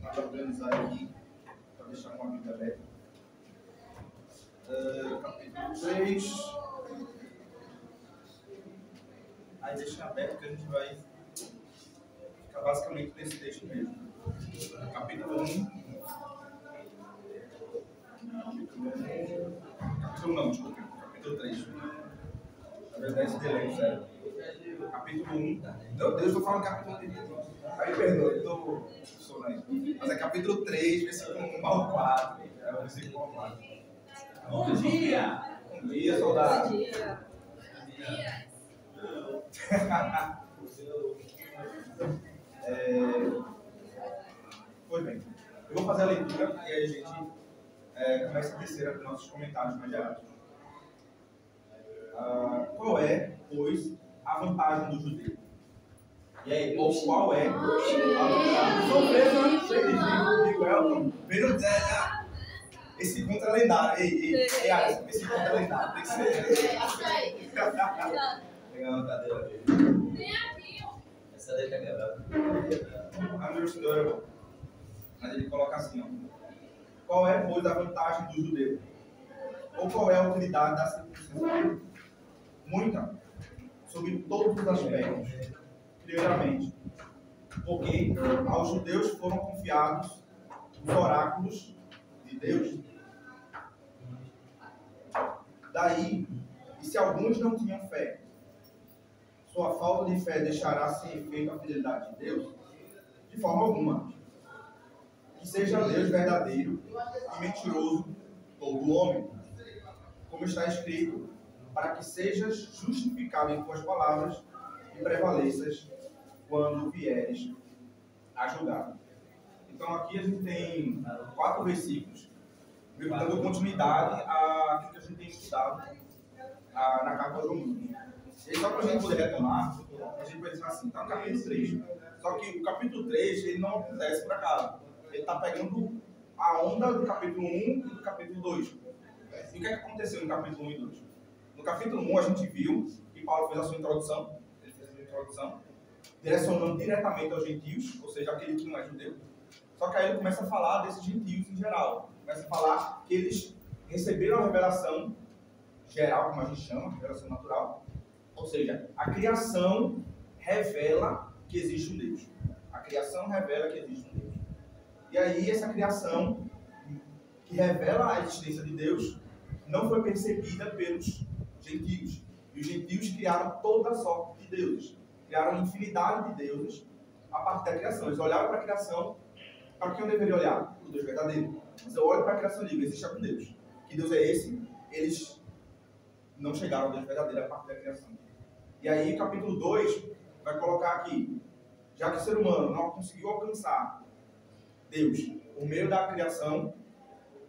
para organizar aqui, para deixar uma Bíblia aberta. Capítulo 3. Aí deixa aberto que a gente vai ficar basicamente nesse texto mesmo. Capítulo 1. Capítulo 3. Na verdade, esse delay, sério. Capítulo 1. Meu Deus, eu tô falando capítulo 3. Aí, perdoa, eu tô sono aí. Mas é capítulo 3, versículo 1 ao 4. É o versículo 1 ao 4. Bom dia! Bom dia, soldado. Bom dia. Pois bem, eu vou fazer a leitura e aí a gente começa a descer os nossos comentários mais gerais. Qual é, pois, a vantagem do judeu? E aí, qual é a vantagem? Surpresa, cheio de welcome. Veio dizer, esse conto é lendário. Ei, Alisson, esse conto é lendário. Tem que ser. Pegar uma cadeira dele. Essa daí tá quebrada. A minha história é bom. Mas ele coloca assim, ó. Qual é, pois, a vantagem do judeu? Ou qual é a utilidade da circuncisão? Muita. Sobre todos os aspectos. Primeiramente, porque aos judeus foram confiados os oráculos de Deus. Daí, e se alguns não tinham fé, sua falta de fé deixará sem efeito a fidelidade de Deus? De forma alguma. Que seja Deus verdadeiro e mentiroso todo homem, como está escrito, para que sejas justificado em tuas palavras e prevaleças quando vieres a julgar. Então aqui a gente tem 4 versículos, dando continuidade àquilo que a gente tem estudado na carta aos Romanos. E só para a gente poder retomar, a gente vai dizer assim, está no capítulo 3. Só que o capítulo 3 ele não acontece por acaso. Ele está pegando a onda do capítulo 1 e do capítulo 2. E o que é que aconteceu no capítulo 1 e 2? No capítulo 1 a gente viu que Paulo fez a sua introdução, direcionando diretamente aos gentios, ou seja, aquele que não é judeu. Só que aí ele começa a falar desses gentios em geral. Começa a falar que eles receberam a revelação geral, como a gente chama, revelação natural. Ou seja, a criação revela que existe um Deus. A criação revela que existe um Deus. E aí essa criação que revela a existência de Deus não foi percebida pelos gentios. E os gentios criaram toda sorte de deuses. Criaram infinidade de deuses a partir da criação. Eles olharam para a criação, para quem eu deveria olhar? Para o Deus verdadeiro. Mas eu olho para a criação e digo, existe algum Deus. Que Deus é esse? Eles não chegaram ao Deus verdadeiro a partir da criação. E aí, capítulo 2 vai colocar aqui, já que o ser humano não conseguiu alcançar Deus por meio da criação,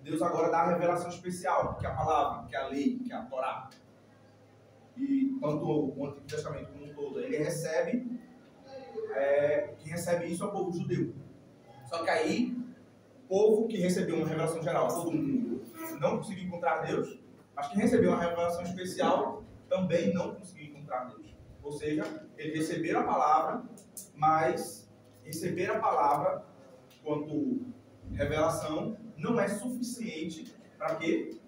Deus agora dá a revelação especial, que é a palavra, que é a lei, que é a Torá. E tanto o Antigo Testamento como um todo, ele recebe, quem recebe isso é o povo judeu. Só que aí, o povo que recebeu uma revelação geral, todo mundo não conseguiu encontrar Deus, mas quem recebeu uma revelação especial também não conseguiu encontrar Deus. Ou seja, eles receberam a palavra, mas receber a palavra quanto revelação não é suficiente para quê?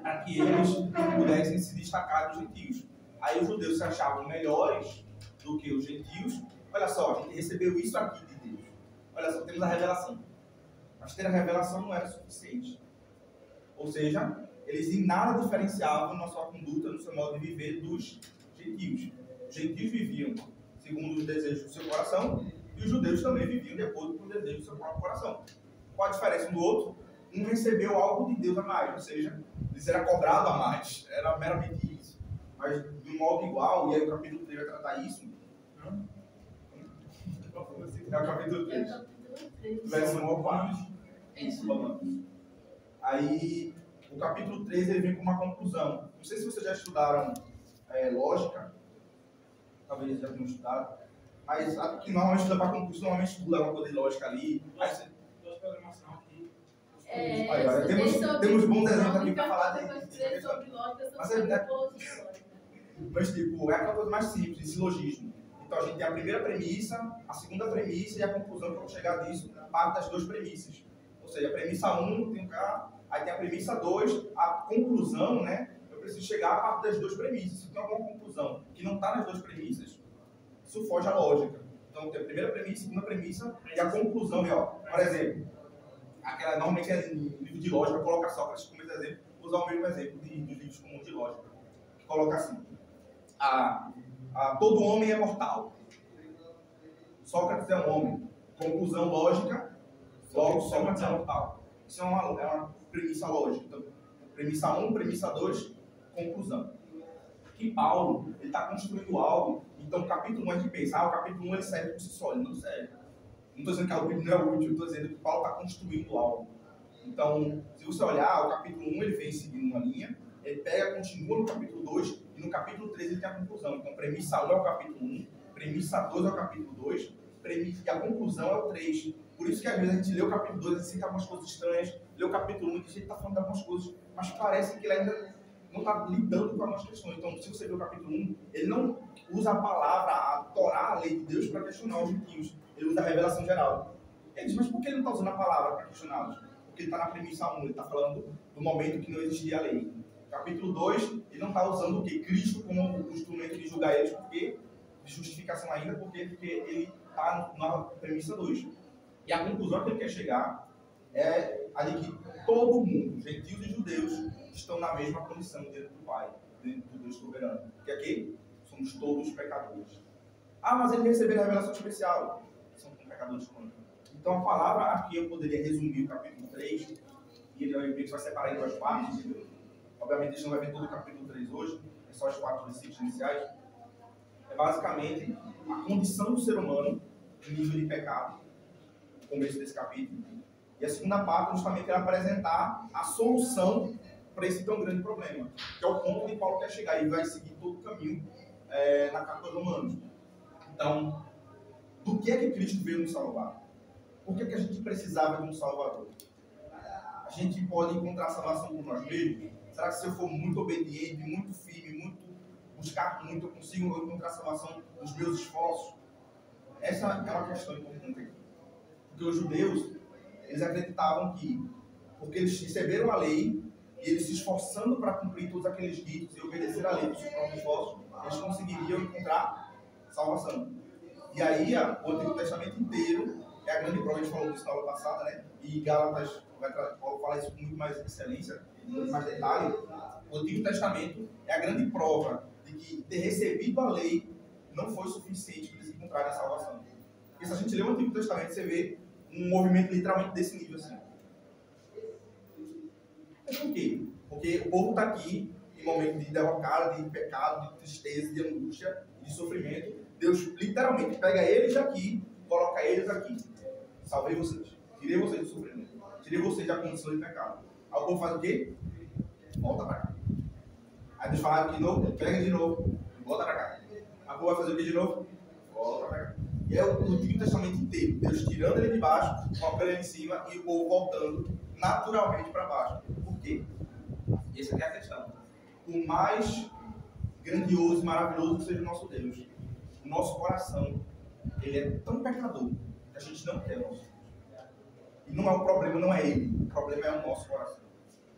Para que eles pudessem se destacar dos gentios. Aí os judeus se achavam melhores do que os gentios. Olha só, a gente recebeu isso aqui de Deus. Olha só, temos a revelação. Mas ter a revelação não era suficiente. Ou seja, eles em nada diferenciavam na sua conduta, no seu modo de viver dos gentios. Os gentios viviam segundo os desejos do seu coração e os judeus também viviam de acordo com os desejos do seu próprio coração. Qual a diferença um do outro? Um recebeu algo de Deus a mais, ou seja, eles eram cobrados a mais, era meramente isso. Mas de um modo igual, e aí o capítulo 3 vai tratar isso. É o capítulo 3. Verso 1 ao 4. Isso, vamos. Aí, o capítulo 3 ele vem com uma conclusão. Não sei se vocês já estudaram lógica, talvez já tenham estudado, mas que normalmente estuda para concurso, normalmente estuda alguma coisa de lógica ali. Programação aqui. Temos bons exemplos aqui para falar de lógica. Mas tipo, é aquela coisa mais simples, de silogismo. Então a gente tem a primeira premissa, a segunda premissa e a conclusão que eu vou chegar disso, parte das duas premissas. Ou seja, a premissa 1 tem um cara, aí tem a premissa 2, a conclusão, né? Eu preciso chegar a parte das duas premissas. Se tem alguma conclusão que não está nas duas premissas, isso foge à lógica. Então tem a primeira premissa, a segunda premissa e a conclusão. E, ó, por exemplo, aquela, normalmente é em livro de lógica, coloca Sócrates como exemplo, vou usar o mesmo exemplo dos livros comuns de lógica. Coloca assim, todo homem é mortal. Sócrates é um homem. Conclusão lógica, logo Sócrates é mortal. Isso é uma premissa lógica. Então, premissa 1, premissa 2, conclusão. E Paulo, ele está construindo algo. Então, o capítulo 1 a gente pensa, o capítulo 1 ele serve por si só, ele não serve. Não estou dizendo que o livro não é útil, estou dizendo que Paulo está construindo algo. Então, se você olhar, o capítulo 1 ele vem seguindo uma linha, ele pega, continua no capítulo 2, e no capítulo 3 ele tem a conclusão. Então, premissa 1 é o capítulo 1, premissa 2 é o capítulo 2, e a conclusão é o 3. Por isso que às vezes a gente lê o capítulo 2 e sente algumas coisas estranhas, lê o capítulo 1 e a gente está falando de algumas coisas, mas parece que ele ainda não está lidando com algumas questões. Então, se você ver o capítulo 1, ele não usa a palavra, a Torá, a lei de Deus, para questionar os gentios. Ele usa a revelação geral. Ele diz, mas por que ele não está usando a palavra para questioná-los? Porque ele está na premissa 1, ele está falando do momento que não existia a lei. Capítulo 2, ele não está usando o quê? Cristo como um instrumento de julgar eles, porque de justificação ainda, porque ele está na premissa 2. E a conclusão que ele quer chegar é a de que todo mundo, gentios e judeus, estão na mesma condição diante do Pai, diante do Deus soberano. Que aqui somos todos pecadores. Mas eles receberam a revelação especial. São pecadores como. Então a palavra aqui eu poderia resumir o capítulo 3, e ele vai separar em duas partes. Obviamente a gente não vai ver todo o capítulo 3 hoje, é só os 4 versículos iniciais. É basicamente a condição do ser humano em nível de pecado, no começo desse capítulo. E a segunda parte, justamente, é apresentar a solução para esse tão grande problema, que é o ponto onde Paulo quer chegar e vai seguir todo o caminho na carta aos Romanos. Então, do que é que Cristo veio nos salvar? Por que é que a gente precisava de um Salvador? A gente pode encontrar salvação por nós mesmos? Será que se eu for muito obediente, muito firme, buscar muito, eu consigo encontrar salvação nos meus esforços? Essa é uma questão importante aqui. Porque os judeus, eles acreditavam que, porque eles receberam a lei, e eles se esforçando para cumprir todos aqueles ritos e obedecer a lei dos seus próprios esforços, eles conseguiriam encontrar salvação. E aí, o Antigo Testamento inteiro é a grande prova, a gente falou disso na aula passada, né? E Gálatas, Paulo fala isso com muito mais excelência, com muito mais detalhe. O Antigo Testamento é a grande prova de que ter recebido a lei não foi suficiente para eles encontrarem a salvação. Porque se a gente lê o Antigo Testamento, você vê um movimento literalmente desse nível assim. Mas por quê? Porque o povo está aqui em momento de derrocada, de pecado, de tristeza, de angústia, de sofrimento. Deus literalmente pega eles daqui, coloca eles aqui. Salvei vocês. Tirei vocês do sofrimento. Tirei vocês da condição de pecado. Aí o povo faz o quê? Volta para cá. Aí Deus fala de novo, pega de novo, volta para cá. Aí o povo vai fazer o quê de novo? Volta para cá. E é o Antigo Testamento inteiro. Deus tirando ele de baixo, colocando ele em cima e o povo voltando naturalmente para baixo. Por quê? Essa aqui é a questão. Por mais grandioso e maravilhoso que seja o nosso Deus, o nosso coração, ele é tão pecador que a gente não quer o nosso Deus. E não é o problema, não é ele. O problema é o nosso coração.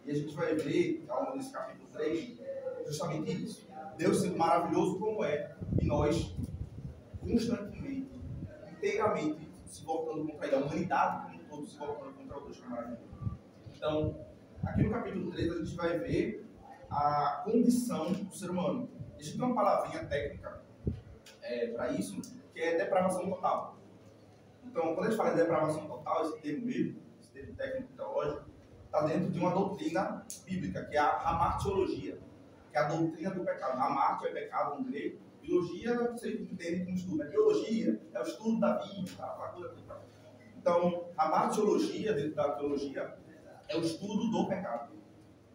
E a gente vai ver, ao longo desse capítulo 3, justamente isso. Deus sendo maravilhoso como é, e nós constantemente, inteiramente, se voltando contra ele. A humanidade como um todo se voltando contra o Deus que é maravilhoso. Então, aqui no capítulo 3 a gente vai ver a condição do ser humano. A gente tem uma palavrinha técnica para isso, que é depravação total. Então, quando a gente fala de depravação total, esse termo mesmo, esse termo técnico teológico, está dentro de uma doutrina bíblica, que é a hamartiologia, que é a doutrina do pecado. Hamartio é pecado no grego, biologia você entende como estudo. Biologia é o estudo da vida, tá? Então, a hamartiologia, dentro da teologia, é o estudo do pecado.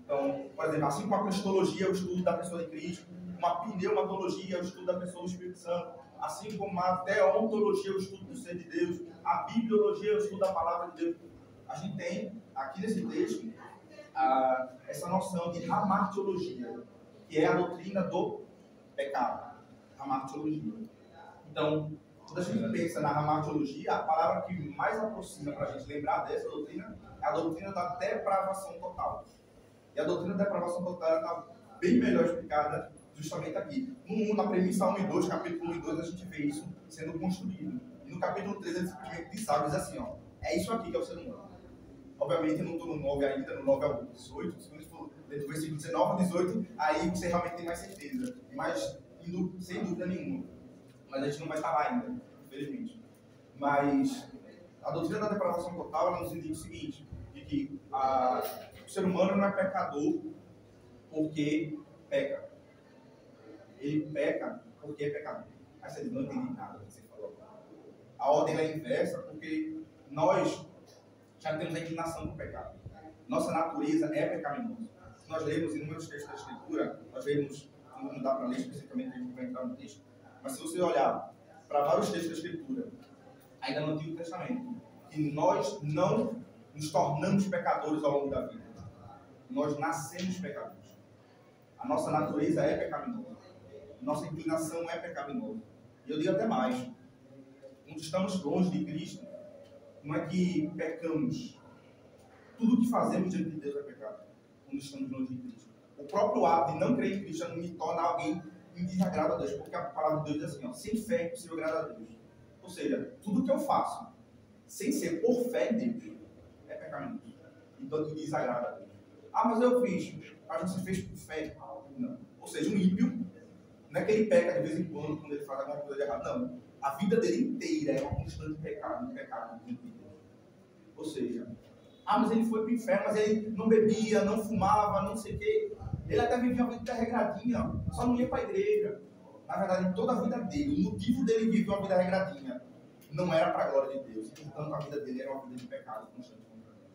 Então, por exemplo, assim como a cristologia é o estudo da pessoa de Cristo, uma pneumatologia é o estudo da pessoa do Espírito Santo, assim como a teontologia é o estudo do ser de Deus, a bibliologia é o estudo da palavra de Deus. A gente tem, aqui nesse texto, essa noção de hamartiologia, que é a doutrina do pecado. Hamartiologia. Então, quando a gente pensa na ramartiologia, a palavra que mais aproxima para a gente lembrar dessa doutrina é a doutrina da depravação total. E a doutrina da depravação total está bem melhor explicada justamente aqui. Na premissa 1 e 2, capítulo 1 e 2, a gente vê isso sendo construído. E no capítulo 3, ele simplesmente diz assim, ó, é isso aqui que é o ser humano. Obviamente, eu não estou no 9 ainda, no 9 ao 18, se eu for dentro do versículo 19 ao 18, aí você realmente tem mais certeza, mas indo sem dúvida nenhuma. Mas a gente não vai estar lá ainda, infelizmente. Mas a doutrina da depravação total, ela nos indica o seguinte, de que o ser humano não é pecador porque peca. Ele peca porque é pecador. Aí você não entendi nada do que você falou. A ordem é inversa porque nós já temos a inclinação para o pecado. Nossa natureza é pecaminosa. Se nós lemos inúmeros textos da Escritura, nós vemos, não dá para ler especificamente, a gente vai entrar no texto, mas se você olhar para vários textos da Escritura, ainda no Antigo Testamento, que nós não nos tornamos pecadores ao longo da vida. Nós nascemos pecadores. A nossa natureza é pecaminosa. Nossa inclinação é pecaminosa. E eu digo até mais. Quando estamos longe de Cristo, não é que pecamos. Tudo que fazemos diante de Deus é pecado. Quando estamos longe de Cristo. O próprio ato de não crer em Cristo não me torna alguém que me desagrada a Deus. Porque a palavra de Deus diz assim, ó, sem fé é impossível agradar a Deus. Ou seja, tudo que eu faço, sem ser por fé em Deus, é pecaminoso. Então, que desagrada a Deus. Ah, mas eu fiz. Mas você fez por fé? Não. Ou seja, um ímpio, não é que ele peca de vez em quando ele faz alguma coisa de errada. Não. A vida dele inteira é uma constante pecado, diante de Deus. Ou seja, mas ele foi para o inferno, mas ele não bebia, não fumava, não sei o quê. Ele até vivia uma vida regradinha, só não ia para a igreja. Na verdade, toda a vida dele, o motivo dele viver uma vida regradinha não era para a glória de Deus. Portanto, a vida dele era uma vida de pecado constante contra Deus.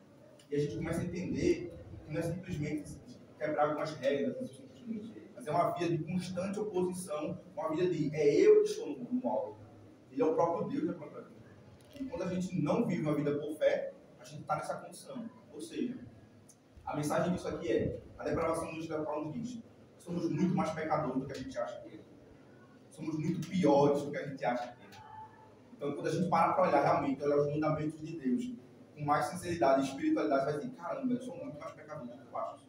E a gente começa a entender que não é simplesmente quebrar algumas regras, mas é uma vida de constante oposição, uma vida de eu que estou no alvo. Ele é o próprio Deus da própria vida. E quando a gente não vive uma vida por fé, a gente está nessa condição. Ou seja, a mensagem disso aqui é, a depravação nos diz, somos muito mais pecadores do que a gente acha que é. Somos muito piores do que a gente acha que é. Então, quando a gente para olhar realmente, olhar os mandamentos de Deus, com mais sinceridade e espiritualidade, vai dizer, caramba, eu sou muito mais pecador do que eu acho.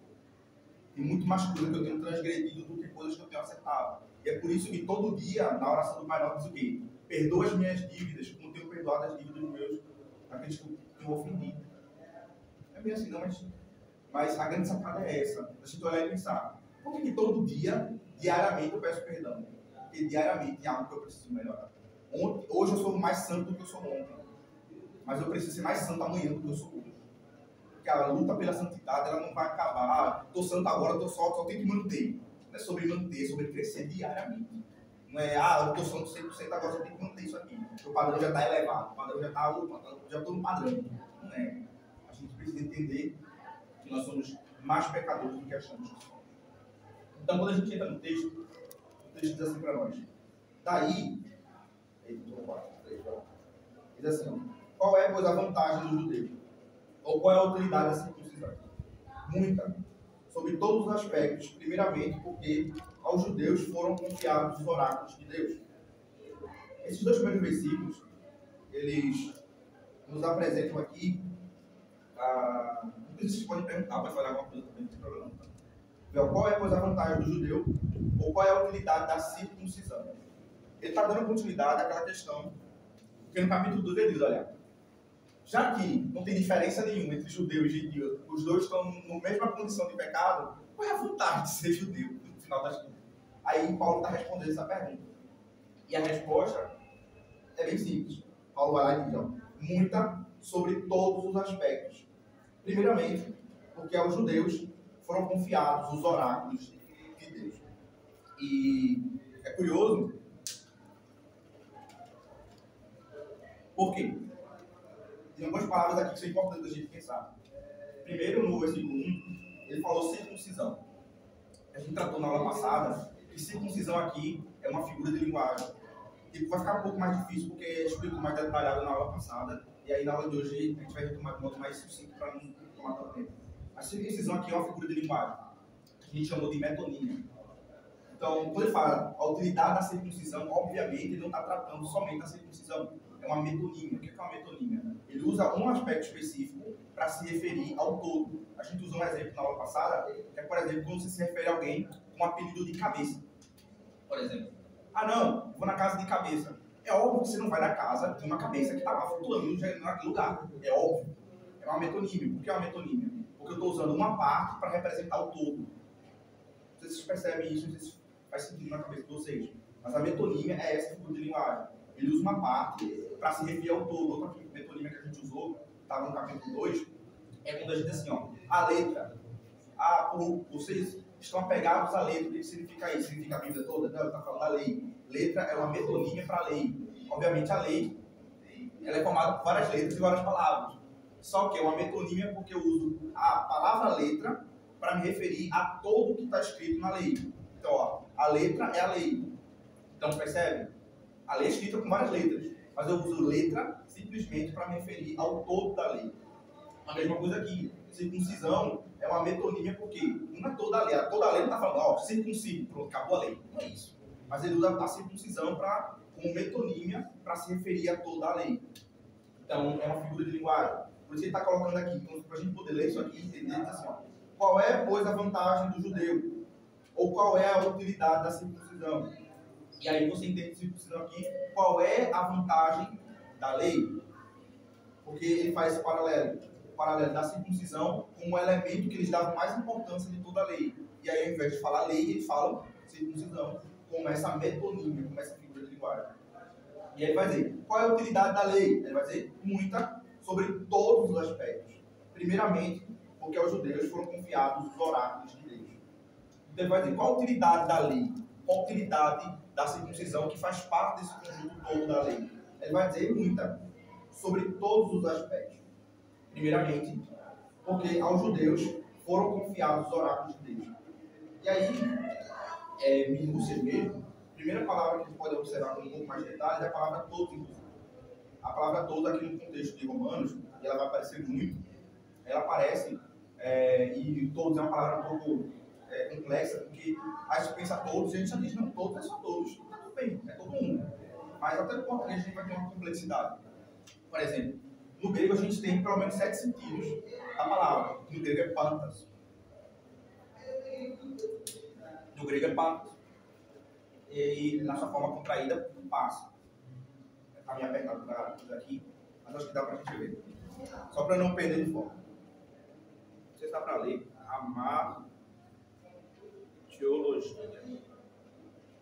Tem muito mais coisa que eu tenho transgredido do que coisas que eu tenho acertado. E é por isso que todo dia, na oração do Pai Nosso, diz o quê? Perdoa as minhas dívidas, como tenho perdoado as dívidas dos meus, aqueles que eu ofendi. É bem assim, não, mas a grande sacada é essa. A gente olhar e pensar, por que todo dia, diariamente, eu peço perdão? Porque diariamente é algo que eu preciso melhorar. Hoje eu sou mais santo do que eu sou ontem. Mas eu preciso ser mais santo amanhã do que eu sou hoje. Porque a luta pela santidade, ela não vai acabar. Estou santo agora, estou só tenho que manter. Não é sobre manter, é sobre crescer diariamente. Não é, eu estou santo 100% agora, só tenho que manter isso aqui. O padrão já está elevado, o padrão já está, já estou no padrão. Não é. A gente precisa entender que nós somos mais pecadores do que achamos que somos. Então, quando a gente entra no texto, o texto diz assim para nós. Daí, diz assim, qual é, pois, a vantagem do judeu? Ou qual é a utilidade da circuncisão? Muita. Sobre todos os aspectos. Primeiramente, porque aos judeus foram confiados os oráculos de Deus. Esses dois primeiros versículos, eles nos apresentam aqui. Vocês podem perguntar, pode falar alguma coisa também, não tem problema. Qual é, pois, a vantagem do judeu? Ou qual é a utilidade da circuncisão? Ele está dando continuidade àquela questão. Porque no capítulo 2 ele diz, olha, já que não tem diferença nenhuma entre judeu e gentio, os dois estão na mesma condição de pecado, qual é a vantagem de ser judeu, no final das contas? Aí Paulo está respondendo essa pergunta. E a resposta é bem simples. Paulo vai lá e diz, muita sobre todos os aspectos. Primeiramente, porque aos judeus foram confiados os oráculos de Deus. E é curioso, por quê? Tem algumas palavras aqui que são importantes a gente pensar. Primeiro, no versículo 1, ele falou circuncisão. A gente tratou na aula passada que circuncisão aqui é uma figura de linguagem. E vai ficar um pouco mais difícil porque é explico mais detalhado na aula passada. E aí na aula de hoje a gente vai retomar de modo mais sucinto para não tomar tanto tempo. A circuncisão aqui é uma figura de linguagem. A gente chamou de metonímia. Então, quando ele fala a utilidade da circuncisão, obviamente ele não está tratando somente da circuncisão. É uma metonímia. O que é uma metonímia? Ele usa um aspecto específico para se referir ao todo. A gente usou um exemplo na aula passada, que é, por exemplo, quando você se refere a alguém com um apelido de cabeça. Por exemplo, ah não, vou na casa de cabeça. É óbvio que você não vai na casa de uma cabeça que está lá flutuando naquele lugar. É óbvio. É uma metonímia. Por que é uma metonímia? Porque eu estou usando uma parte para representar o todo. Não sei se vocês percebem isso, não sei se faz sentido na cabeça de vocês. Mas a metonímia é essa figura de linguagem. Ele usa uma parte para se referir ao todo. Outra metonímia que a gente usou, estava no capítulo 2, é quando a gente diz assim, ó, a letra. Vocês estão apegados à letra. O que significa isso? Significa a Bíblia toda? Não, ele está falando da lei. Letra é uma metonímia para a lei. Obviamente a lei ela é formada por várias letras e várias palavras. Só que é uma metonímia porque eu uso a palavra letra para me referir a todo o que está escrito na lei. Então, ó, a letra é a lei. Então, percebe? A lei é escrita com várias letras, mas eu uso letra simplesmente para me referir ao todo da lei. A mesma coisa aqui. Circuncisão é uma metonímia porque não é toda a lei. Toda a lei não está falando, ó, circunciso, pronto, acabou a lei. Não é isso. Mas ele usa a circuncisão como metonímia para se referir a toda a lei. Então, é uma figura de linguagem. Por isso ele está colocando aqui, então, para a gente poder ler isso aqui, entender assim, ó, qual é, pois, a vantagem do judeu? Ou qual é a utilidade da circuncisão? E aí você entende circuncisão aqui, qual é a vantagem da lei? Porque ele faz esse paralelo. O paralelo da circuncisão como um elemento que eles davam mais importância de toda a lei. E aí, ao invés de falar lei, eles falam circuncisão como essa metonímia, como essa figura de linguagem. E aí ele vai dizer, qual é a utilidade da lei? Ele vai dizer muita, sobre todos os aspectos. Primeiramente, porque aos judeus foram confiados os oráculos de Deus. Então ele vai dizer, qual a utilidade da lei? Qual a utilidade da circuncisão que faz parte desse conjunto todo da lei? Ele vai dizer muita, sobre todos os aspectos. Primeiramente, porque aos judeus foram confiados os oráculos de Deus. E aí, minúcias mesmo, a primeira palavra que a gente pode observar com um pouco mais de detalhes é a palavra todos, inclusive. A palavra todos aqui no contexto de Romanos, e ela vai aparecer muito, ela aparece, e todos é uma palavra um pouco complexa, porque a gente pensa todos, e a gente já diz, não, todos é só todos. Tá tudo bem, é todo mundo. Mas até no português a gente vai ter uma complexidade. Por exemplo, no grego a gente tem pelo menos 7 sentidos da palavra. No grego é pantas. No grego é pantas. E na sua forma contraída, passa. Está meio apertado para aqui, mas acho que dá para a gente ver. Só para não perder de foco. Não sei se dá para ler. Amar teologia.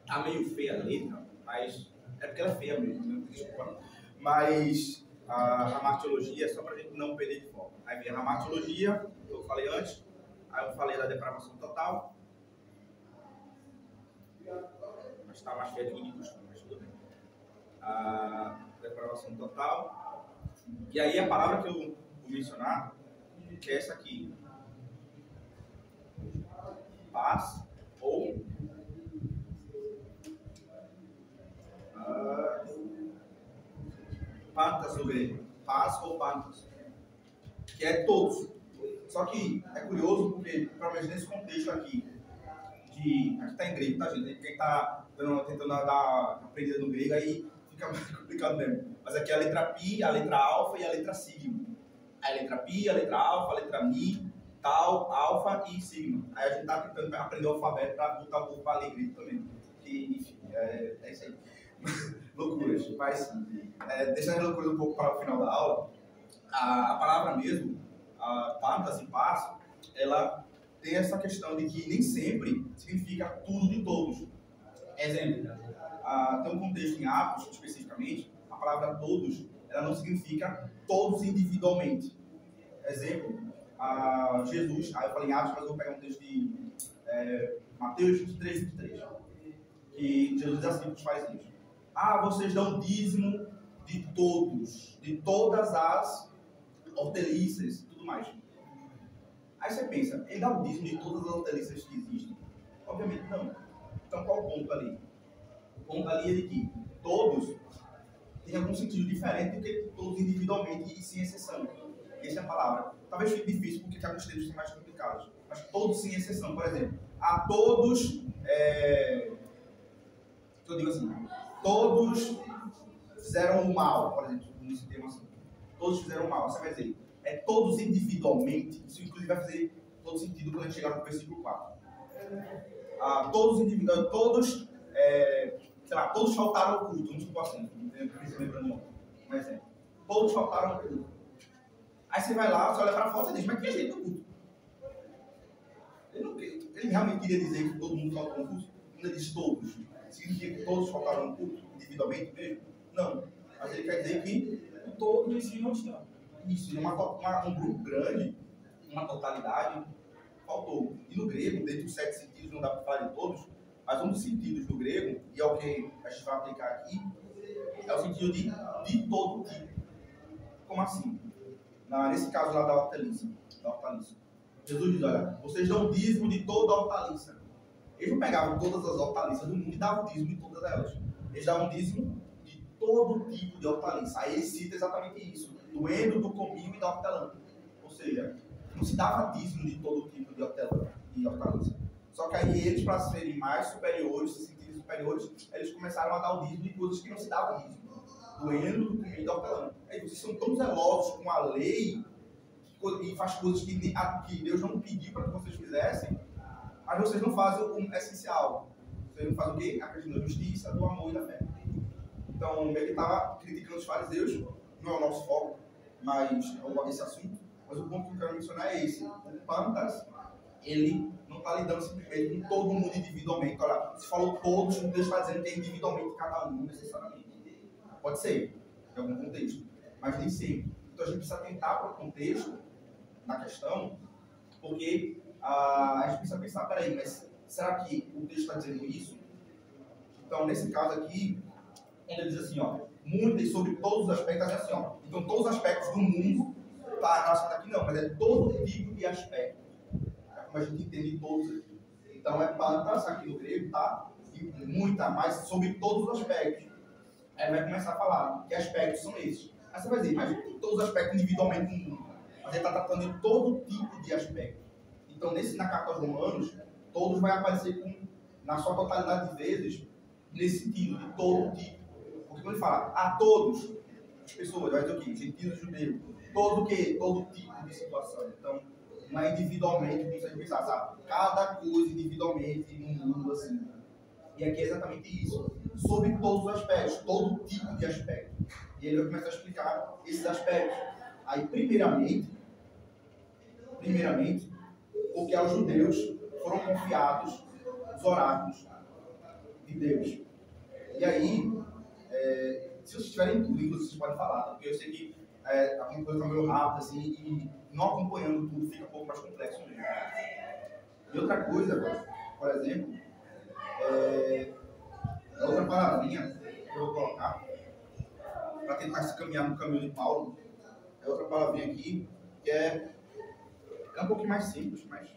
Está meio feia a letra, mas é porque ela é feia mesmo, né? Desculpa. Mas a martiologia é só para a gente não perder de foco. Aí vem a martiologia, eu falei antes, aí eu falei da depravação total. Mas está mais feio aqui de costume, mas tudo bem. A depravação total. E aí a palavra que eu vou mencionar, que é essa aqui. Paz ou pantas no grego. Paz ou pantas. Que é todos. Só que é curioso porque, pelo menos nesse contexto aqui está em grego, tá, gente? Quem está tentando dar aprendida no grego, aí fica mais complicado mesmo. Mas aqui é a letra Pi, a letra Alfa e a letra Sigma. A letra Pi, a letra Alfa, a letra Mi, Tal, Alfa e Sigma. Aí a gente está tentando aprender o alfabeto para botar um pouco para ler grego também. Que, enfim, é isso aí. Loucuras. Mas, deixando as loucuras um pouco para o final da aula, a palavra mesmo, pantas e paz, ela tem essa questão de que nem sempre significa tudo de todos. Exemplo, tem um contexto em Atos, especificamente, a palavra todos, ela não significa todos individualmente. Exemplo, Jesus, aí eu falei em Atos, mas eu vou pegar um texto de Mateus 23, 23, que Jesus assim faz isso. Vocês dão dízimo de todos, de todas as hortaliças e tudo mais. Aí você pensa, ele dá o dízimo de todas as hortaliças que existem? Obviamente não. Então qual o ponto ali? O ponto ali é de que todos têm algum sentido diferente do que todos individualmente e sem exceção. Essa é a palavra. Talvez fique difícil porque alguns termos são mais complicados. Mas todos sem exceção. Por exemplo, a todos, eu digo assim, todos fizeram o mal, por exemplo, nesse tema assim. Todos fizeram o mal. Você vai dizer, todos individualmente, isso inclusive vai fazer todo sentido quando a gente chegar no versículo 4. Todos individualmente, todos, sei lá, todos faltaram ao culto, vamos supor assim, um exemplo. Todos faltaram ao culto. Aí você vai lá, você olha para a foto e diz, mas que jeito do culto? Ele realmente queria dizer que todo mundo faltou ao culto? Quando ele diz todos, significa que todos faltaram ao culto, individualmente mesmo? Não. Mas ele quer dizer que todos em si não estão. Isso, um grupo grande, uma totalidade, faltou. E no grego, dentre os 7 sentidos, não dá para falar de todos, mas um dos sentidos do grego, e é o que a gente vai aplicar aqui, é o sentido de todo tipo. Como assim? Nesse caso lá da hortaliça. Jesus diz, olha, vocês dão dízimo de toda a hortaliça. Eles não pegavam todas as hortaliças do mundo e davam dízimo de todas elas. Eles davam dízimo de todo tipo de hortaliça. Aí ele cita exatamente isso, do endo, do cominho e da hortelã. Ou seja, não se dava dízimo de todo tipo de hortaliça. Só que aí eles, para serem mais superiores, se sentirem superiores, eles começaram a dar o dízimo de coisas que não se dava dízimo. Do endo, do cominho e da hortelã. Aí vocês são tão zelosos com a lei e faz coisas que Deus não pediu para que vocês fizessem, mas vocês não fazem o essencial. Vocês não fazem o quê? A questão da justiça, do amor e da fé. Então, ele estava criticando os fariseus, não é o nosso foco, mas esse assunto. Mas o ponto que eu quero mencionar é esse. O Pantas, ele não está lidando simplesmente com todo mundo individualmente. Olha, se falou todos, Deus está dizendo que é individualmente cada um, necessariamente. Pode ser, em algum contexto, mas nem sempre. Então, a gente precisa atentar para o contexto na questão, porque a gente precisa pensar, peraí, mas será que o texto está dizendo isso? Então, nesse caso aqui, ele diz assim, ó, muito sobre todos os aspectos, assim, ó, então todos os aspectos do mundo, tá relacionado aqui não, mas é todo tipo de aspecto. É como a gente entende todos aqui. Então, pantas aqui no grego, tá? E muita, mas sobre todos os aspectos. Aí vai começar a falar que aspectos são esses. Aí você vai dizer, mas não todos os aspectos individualmente no mundo. Mas ele está tratando de todo tipo de aspecto. Então, na carta aos Romanos, todos vai aparecer na sua totalidade de vezes, nesse sentido, de todo tipo. Porque quando ele fala a todos, as pessoas, vai dizer o quê? Gentios e judeus. Todo o quê? Todo tipo de situação. Então, não é individualmente, como você pensar, sabe? Cada coisa individualmente no mundo, assim. E aqui é exatamente isso. Sobre todos os aspectos, todo tipo de aspecto. E ele vai começar a explicar esses aspectos. Aí, primeiramente, porque aos judeus foram confiados os oráculos de Deus. E aí, se vocês tiverem tudo, vocês podem falar, tá? Porque eu sei que a coisa está meio rápida, assim, e não acompanhando tudo fica um pouco mais complexo mesmo. E outra coisa, por exemplo, outra palavrinha que eu vou colocar, para tentar se caminhar no caminho de Paulo, é outra palavrinha aqui, que é um pouquinho mais simples, mas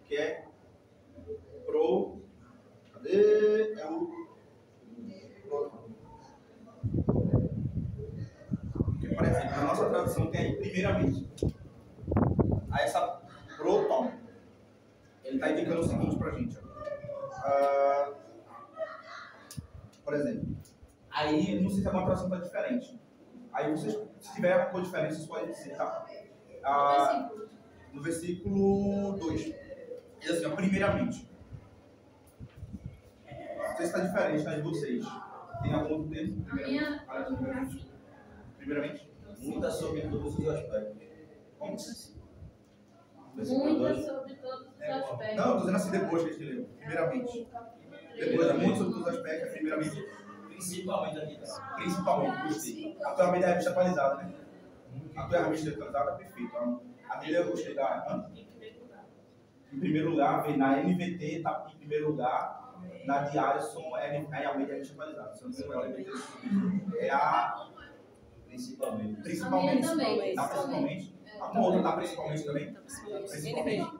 que é cadê? É o porque, por exemplo, na nossa tradução tem aí primeiramente. Aí essa proton, ele está indicando o seguinte pra gente. Por exemplo, aí não sei se alguma tradução está diferente. Aí vocês, se tiver alguma diferença, vocês podem dizer, tá? No versículo 2. Diz assim, ó, primeiramente. Não sei se está diferente nas de vocês. Tem algum outro texto? Primeiramente? Muita sobre todos os aspectos. Como? Muita sobre todos os aspectos. Não, estou dizendo assim depois que a gente leu. Primeiramente. Depois é muito sobre todos os aspectos, primeiramente. Principalmente aqui. Principalmente, gostei. A tua Bíblia é a revista atualizada, né? A tua revista atualizada, perfeito. A Bíblia eu gostei da... Em primeiro lugar, na NVT está em primeiro lugar. Na de Alisson é a revista atualizada. Se eu não me engano, é a... Principalmente. Tá principalmente. Alguma outra tá principalmente também? Principalmente.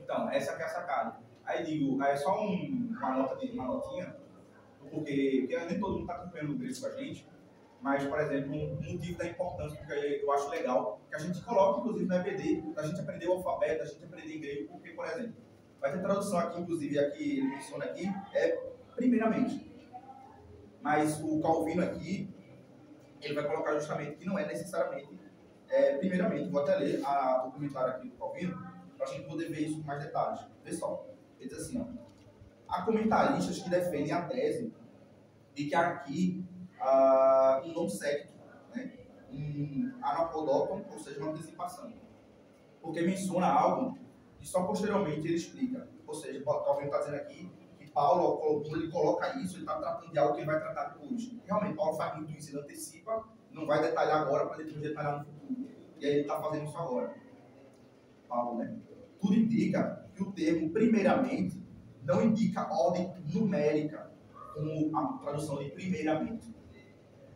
Então, essa que é a sacada. Aí digo, é só uma notinha, porque nem todo mundo está acompanhando o grego com a gente, mas, por exemplo, um motivo da importância, porque eu acho legal, que a gente coloca, inclusive, no EBD, da gente aprender o alfabeto, da gente aprender grego, porque, por exemplo, Vai ter tradução aqui, inclusive, aqui ele menciona aqui, primeiramente. Mas o Calvino aqui, ele vai colocar justamente que não é necessariamente primeiramente. Vou até ler o comentário aqui do Calvino, para a gente poder ver isso com mais detalhes. Vê só, ele diz assim, ó, há comentaristas que defendem a tese de que aqui um não secto, né, um anapodóton, ou seja, uma antecipação. Porque menciona algo e só posteriormente ele explica. Ou seja, o Calvino está dizendo aqui que Paulo, quando ele coloca isso, ele está tratando de algo que ele vai tratar depois. Realmente, Paulo faz muito isso, ele antecipa, não vai detalhar agora para depois detalhar no futuro. E aí ele está fazendo isso agora. Paulo, né? Tudo indica que o termo primeiramente não indica ordem numérica, como a tradução de primeiramente.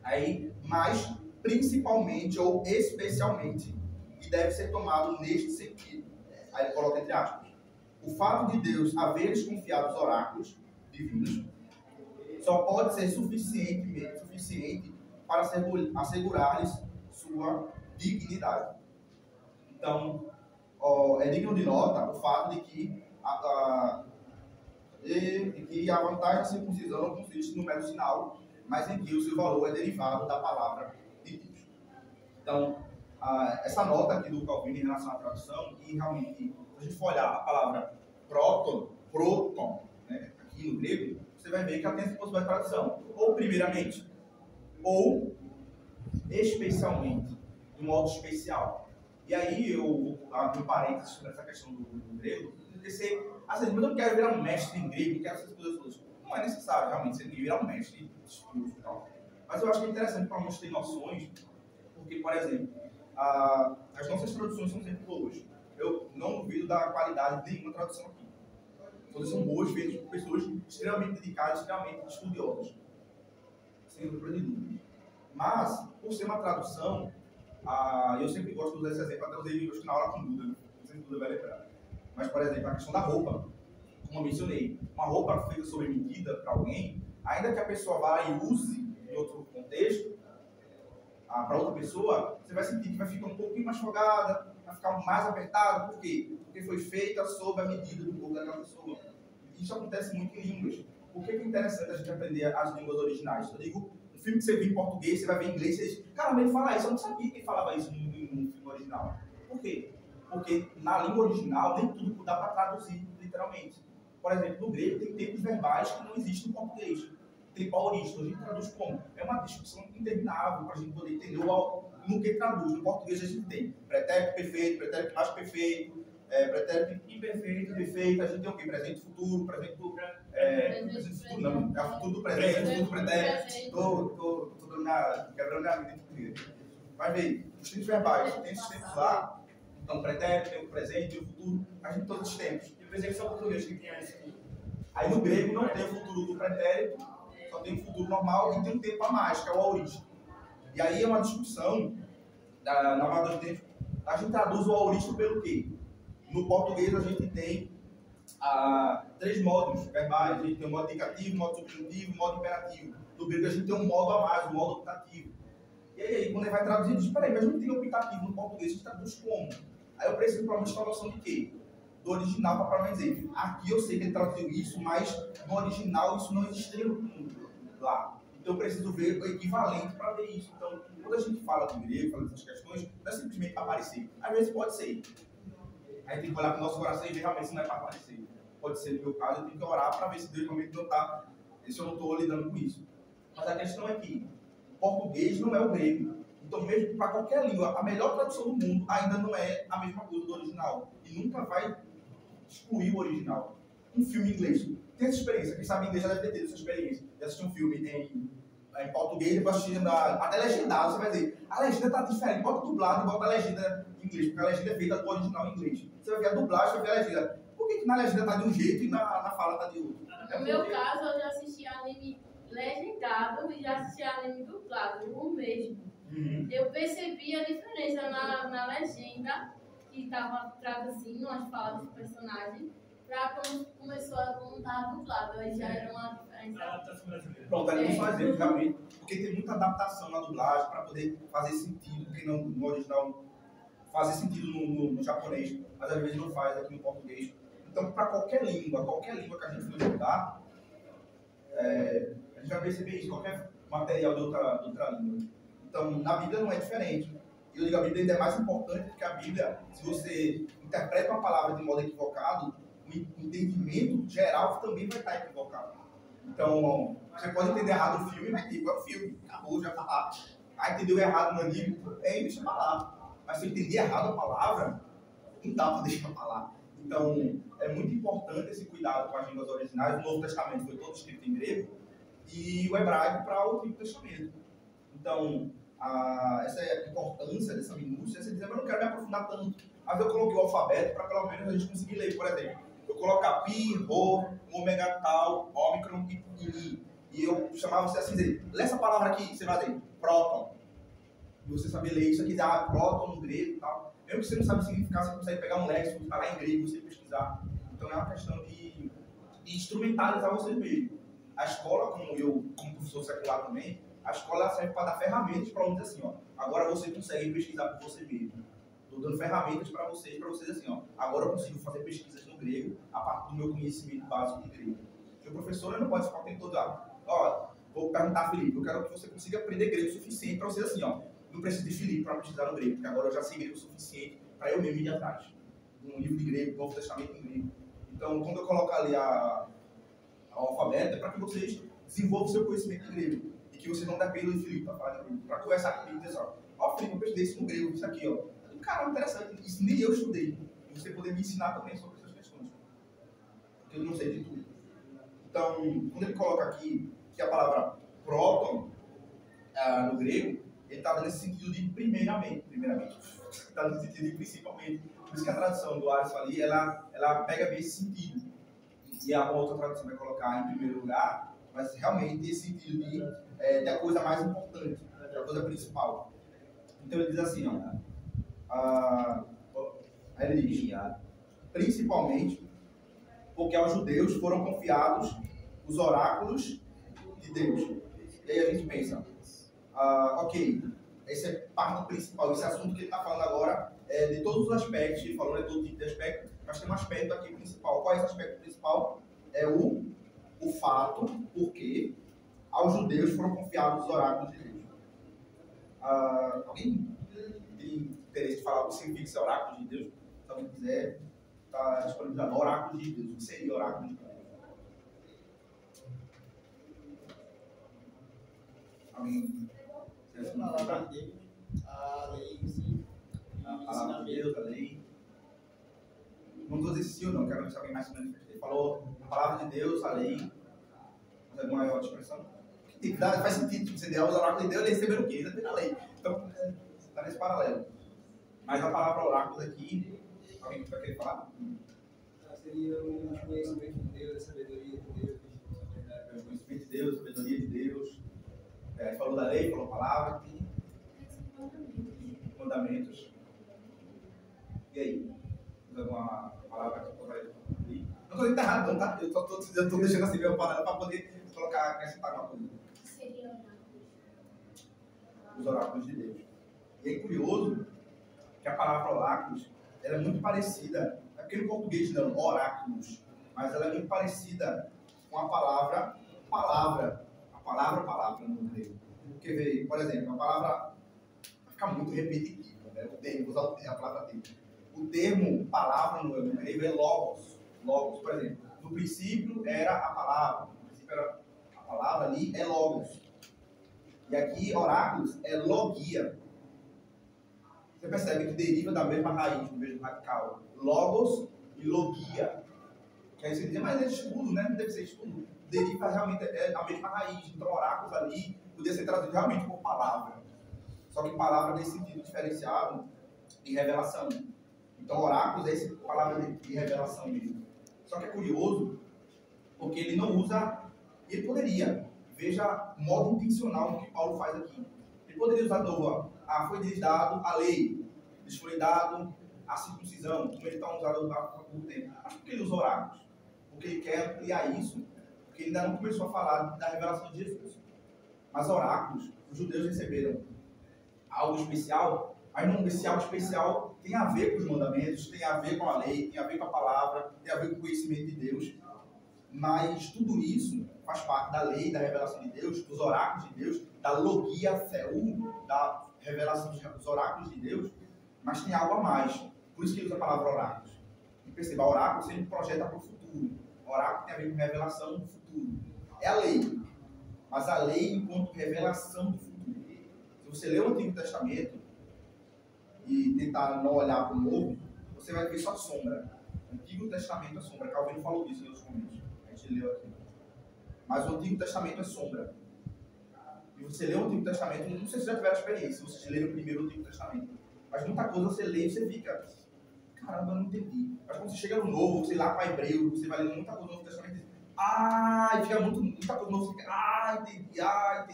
Aí, mas principalmente ou especialmente, que deve ser tomado neste sentido. Aí ele coloca entre aspas. O fato de Deus haver desconfiado os oráculos divinos só pode ser suficiente para assegurar-lhes sua dignidade. Então, é digno de nota o fato de que a vantagem da circuncisão não consiste no mero sinal, mas em que o seu valor é derivado da palavra de Deus. Então, essa nota aqui do Calvino em relação à tradução, e realmente, se a gente for olhar a palavra proton, né, aqui no grego, você vai ver que ela tem essa possibilidade de tradução, ou primeiramente, ou especialmente, de um modo especial. E aí eu vou abrir um parênteses sobre essa questão do grego, porque você, assim, mas eu não quero virar um mestre em grego, não quero essas coisas todas. Não é necessário, realmente, você tem que virar um mestre estudioso e tal. Mas eu acho que é interessante para nós ter noções, porque, por exemplo, as nossas traduções são sempre boas. Eu não duvido da qualidade de nenhuma tradução aqui. Todas são boas, feitas por pessoas extremamente dedicadas, extremamente estudiosas. Sem dúvida de dúvida. Mas, por ser uma tradução, eu sempre gosto de usar esse exemplo, até usei na aula com Duda, não sei se Duda vai lembrar. Mas, por exemplo, a questão da roupa, como eu mencionei, uma roupa feita sob medida para alguém, ainda que a pessoa vá e use em outro contexto, para outra pessoa, você vai sentir que vai ficar um pouquinho mais folgada, vai ficar mais apertado. Por quê? Porque foi feita sob a medida do corpo daquela pessoa. Isso acontece muito em línguas. Por que é interessante a gente aprender as línguas originais? Eu digo, um filme que você vê em português, você vai ver em inglês, você diz, cara, ele fala isso, eu não sabia que ele falava isso no filme original. Por quê? Porque na língua original, nem tudo dá para traduzir literalmente. Por exemplo, no grego tem tempos verbais que não existem no português. Tem paulista, a gente traduz como? É uma discussão interminável para a gente poder entender no que traduz. No português a gente tem pretérito perfeito, pretérito mais perfeito, pretérito imperfeito, perfeito. A gente tem o quê? Presente futuro, presente futuro não, é o futuro do presente, o futuro do pretérito. Estou quebrando a vida em português. Mas veja, os tempos verbais, tem esses tempos lá, então pretérito, tem o presente, tem o futuro, a gente tem todos os tempos. Eu pensei que só o português que tinha isso aqui. Aí no grego não tem o futuro do pretérito, só tem o futuro normal e tem um tempo a mais, que é o aorista. E aí é uma discussão, na maior dos tempos, a gente traduz o aorista pelo quê? No português a gente tem 3 modos verbais, a gente tem o modo indicativo, o modo subjuntivo, o modo imperativo. No grego a gente tem um modo a mais, o modo optativo. E aí quando ele vai traduzir, diz, peraí, mas não tem optativo no português, a gente traduz como? Aí eu preciso provavelmente de uma noção de quê? Do original, para dizer, aqui eu sei que ele traduziu isso, mas no original isso não existia lá. Então eu preciso ver o equivalente para ver isso. Então, quando a gente fala do grego, fala dessas questões, não é simplesmente aparecer. Às vezes pode ser. Aí tem que olhar para o nosso coração e ver realmente se não é para aparecer. Pode ser no meu caso, eu tenho que orar para ver se Deus realmente não está, se eu não estou lidando com isso. Mas a questão é que o português não é o grego. Então, mesmo para qualquer língua, a melhor tradução do mundo ainda não é a mesma coisa do original. E nunca vai excluir o original. Um filme em inglês. Tem essa experiência. Quem sabe inglês já deve ter tido essa experiência. De assistir um filme em português e depois assistir até legendado. Você vai dizer, a legenda está diferente. Bota dublado e bota a legenda em inglês. Porque a legenda é feita do original em inglês. Você vai ver a dublagem, vai ver a legenda. Por que na legenda está de um jeito e na fala está de outro? No meu caso, eu já assisti anime legendado e já assisti anime dublado. O mesmo. Eu percebi a diferença na legenda, que estava traduzindo as falas do personagem, para quando começou a contar dublado. Aí já era uma diferença. Pronto, ali não só exemplo, realmente, porque tem muita adaptação na dublagem para poder fazer sentido, porque no original fazer sentido no japonês, mas às vezes não faz aqui no português. Então, para qualquer língua que a gente for estudar, a gente vai perceber isso, qualquer material de outra língua. Então, na Bíblia não é diferente. Eu digo, a Bíblia ainda é mais importante, porque a Bíblia, se você interpreta uma palavra de modo equivocado, o entendimento geral também vai estar equivocado. Então, você pode entender errado o filme, mas tipo, é o filme, acabou, já está lá. Ah, entendeu errado no antigo, deixa pra lá. Mas se eu entender errado a palavra, não dá para deixar pra lá. Então, é muito importante esse cuidado com as línguas originais. O Novo Testamento foi todo escrito em grego e o hebraico para o Antigo Testamento. Então, essa é a importância dessa minúcia. Você diz, mas eu não quero me aprofundar tanto. Mas eu coloquei o alfabeto para pelo menos a gente conseguir ler. Por exemplo, eu colocar pi, rho, ômega, tal, ômicron e i. E eu chamava você assim, dizer, lê essa palavra aqui, você vai dizer, próton. E você saber ler isso aqui, próton no grego e tal. Mesmo que você não sabe o significado, você consegue pegar um léxico, está lá em grego, você pesquisar. Então é uma questão de instrumentalizar você mesmo. A escola, como professor secular também, a escola serve para dar ferramentas para um dizer assim, ó, agora você consegue pesquisar por você mesmo. Estou dando ferramentas para vocês assim, ó, agora eu consigo fazer pesquisas no grego a partir do meu conhecimento básico de grego. Porque o professor não pode ficar o tempo todo lá. Ó, vou perguntar a Felipe, eu quero que você consiga aprender grego o suficiente para você assim, ó, não preciso de Felipe para pesquisar no grego, porque agora eu já sei grego o suficiente para eu mesmo ir atrás. Um livro de grego, Novo Testamento em grego. Então, quando eu coloco ali o alfabeto, é para que vocês desenvolvam o seu conhecimento de grego. E que vocês não dependam de Felipe para falar de grego. Para conversar comigo e dizer assim, ó, Felipe, eu pesquisei isso no grego, isso aqui, ó. Caramba, interessante, isso nem eu estudei. E você poder me ensinar também sobre essas questões. Porque eu não sei de tudo. Então, quando ele coloca aqui que a palavra próton, no grego, ele está nesse sentido de primeiramente, está no sentido de principalmente. Por isso que a tradução do Alisson ali, ela pega bem esse sentido. E a outra tradução vai colocar em primeiro lugar, mas realmente esse sentido de a coisa mais importante, a coisa principal. Então ele diz assim, aí ele diz, principalmente porque aos judeus foram confiados os oráculos de Deus. E aí a gente pensa, ok, essa é parte principal, esse assunto que ele está falando agora é de todos os aspectos, ele falou, todo tipo de aspecto, mas tem um aspecto aqui principal. Qual é esse aspecto principal? É o fato, porque aos judeus foram confiados os oráculos de Deus. Alguém tem interesse de falar o que significa esse oráculo de Deus? Se alguém quiser, está disponibilizado. Oráculo de Deus. O que seria oráculo de Deus? Alguém? A palavra de Deus, a lei em si, A palavra de Deus, a lei. Não estou dizendo sim ou não, quero ver se alguém mais se manifesta. Ele falou a palavra de Deus, a lei. Mas alguma outra expressão? Faz sentido, tipo, você der os oráculos de Deus, ele receber o quê? Ele tem a lei. Então, está nesse paralelo. Mas a palavra oráculos aqui, alguém vai querer falar? seria o conhecimento de Deus, a sabedoria de Deus. O conhecimento de Deus, a sabedoria de Deus. Falou da lei, falou a palavra. Mandamentos. E aí? Alguma palavra que eu vai. Não estou enterrado, não, tá? Eu estou deixando assim meu paralelo para poder colocar, acrescentar uma coisa. O que seria oráculos? Os oráculos de Deus. E é curioso que a palavra oráculos ela é muito parecida, aqui no português não, oráculos, mas ela é muito parecida com a palavra no grego. Porque, por exemplo, a palavra fica muito repetitiva, né? O termo, usar a palavra termo. O termo palavra no grego é logos. Logos, por exemplo, no princípio era a palavra, a palavra ali é logos. E aqui, oráculos é logia. Você percebe que deriva da mesma raiz, do mesmo radical. Logos e logia. Que aí você diz, mas é estudo, né? Não deve ser estudo. Deriva realmente da mesma raiz. Então, oráculos ali podia ser traduzido realmente por palavra. Só que palavra nesse sentido diferenciado de revelação. Então, oráculos é essa palavra de revelação mesmo. Só que é curioso, porque ele não usa, ele poderia, veja o modo intencional que Paulo faz aqui. Ele poderia usar de novo, foi lhes dado a lei, lhes foi dado a circuncisão, como ele está usando há pouco tempo. Mas por que ele usa oráculos? Porque ele quer ampliar isso, porque ele ainda não começou a falar da revelação de Jesus. Mas oráculos, os judeus receberam algo especial Mas esse algo especial tem a ver com os mandamentos, tem a ver com a lei, tem a ver com a palavra, tem a ver com o conhecimento de Deus. Mas tudo isso faz parte da lei, da revelação de Deus, dos oráculos de Deus, da logia theou, da revelação dos oráculos de Deus. Mas tem algo a mais. Por isso que ele usa a palavra oráculos. E perceba, oráculo sempre projeta para o futuro. Oráculo tem a ver com revelação do futuro. É a lei. Mas a lei enquanto revelação do futuro. Se você ler o Antigo Testamento e tentar não olhar para o Novo, você vai ver só sombra. O Antigo Testamento é sombra. Calvino falou disso em outros momentos. A gente leu aqui. Mas o Antigo Testamento é sombra. E você lê o Antigo Testamento, não sei se já tiveram experiência, vocês leram primeiro o Antigo Testamento. Mas muita coisa você lê e você fica, caramba, eu não entendi. Mas quando você chega no Novo, sei lá, para Hebreu, você vai lendo muita coisa no Novo Testamento, e fica muita coisa no Novo, você fica,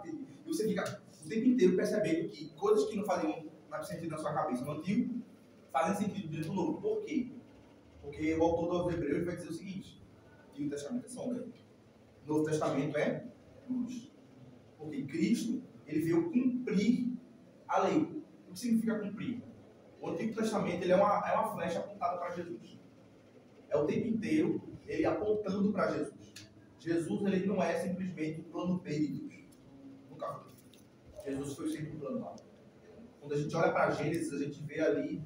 entendi. E você fica o tempo inteiro percebendo que coisas que não faziam sentido na sua cabeça no Antigo, fazem sentido dentro do Novo. Por quê? Porque o autor dos Hebreus vai dizer o seguinte: o Antigo Testamento é sombra, o Novo Testamento é luz. Porque Cristo, ele veio cumprir a lei. O que significa cumprir? O Antigo Testamento ele é uma flecha apontada para Jesus. É o tempo inteiro ele apontando para Jesus. Jesus ele não é simplesmente o plano B de Deus. Nunca foi. Jesus foi sempre o plano A. Quando a gente olha para Gênesis, a gente vê ali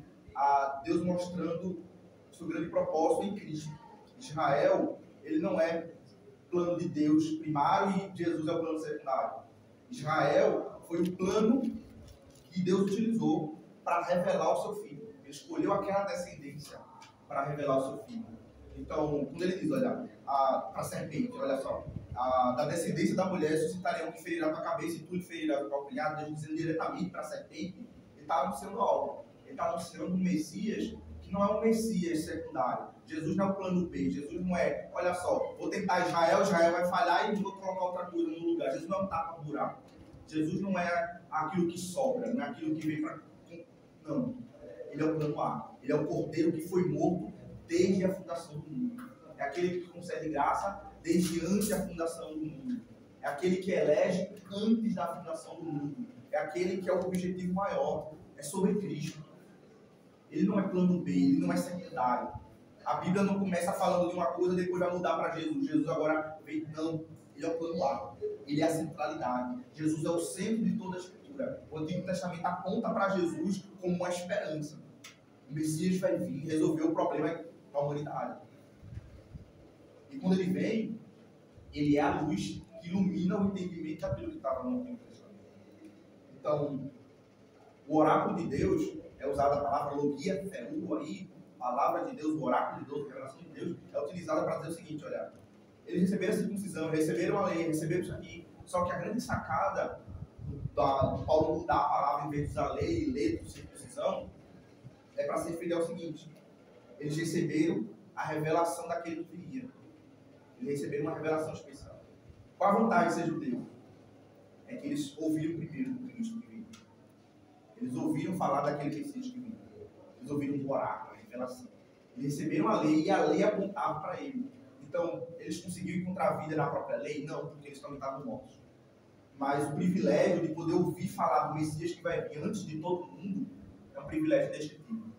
Deus mostrando o seu grande propósito em Cristo. Israel, ele não é plano de Deus primário e Jesus é o plano secundário. Israel foi o plano que Deus utilizou para revelar o seu filho. Ele escolheu aquela descendência para revelar o seu filho. Então, quando ele diz, olha, para a serpente, olha só, da descendência da mulher suscitarei um que ferirá a tua cabeça e tu lhe ferirás o calcanhar, Deus dizendo diretamente para a serpente, ele está anunciando algo. Ele está anunciando um Messias que não é um Messias secundário. Jesus não é o plano B. Jesus não é, olha só, vou tentar Israel vai falhar e vou colocar outra coisa no lugar. Jesus não é um tapa-buraco. Jesus não é aquilo que sobra, não é aquilo que vem para... Não. Ele é o plano A. Ele é o cordeiro que foi morto desde a fundação do mundo. É aquele que concede graça desde antes da fundação do mundo. É aquele que elege antes da fundação do mundo. É aquele que é o objetivo maior. É sobre Cristo. Ele não é plano B, ele não é secundário. A Bíblia não começa falando de uma coisa e depois vai mudar para Jesus. Jesus agora vem, não. Ele é o plano A. Ele é a centralidade. Jesus é o centro de toda a Escritura. O Antigo Testamento aponta para Jesus como uma esperança. O Messias vai vir resolver o problema da humanidade. E quando ele vem, ele é a luz que ilumina o entendimento daquilo que estava no Antigo Testamento. Então, o oráculo de Deus é usada a palavra logia theou aí, palavra de Deus, o oráculo de Deus, a revelação de Deus, é utilizada para dizer o seguinte, olha, eles receberam a circuncisão, receberam a lei, receberam isso aqui, só que a grande sacada do Paulo mudar a palavra em vez de usar lei e letra, circuncisão, é para se referir ao seguinte, eles receberam a revelação daquele que viria. Eles receberam uma revelação especial. Qual a vantagem de ser judeu? É que eles ouviram primeiro do Cristo que viria. Eles ouviram falar daquele Messias que viria. Eles ouviram o oráculo, a revelação. Eles receberam a lei e a lei apontava para ele. Então, eles conseguiram encontrar vida na própria lei? Não, porque eles também estavam mortos. Mas o privilégio de poder ouvir falar do Messias que vai vir antes de todo mundo é um privilégio descritivo.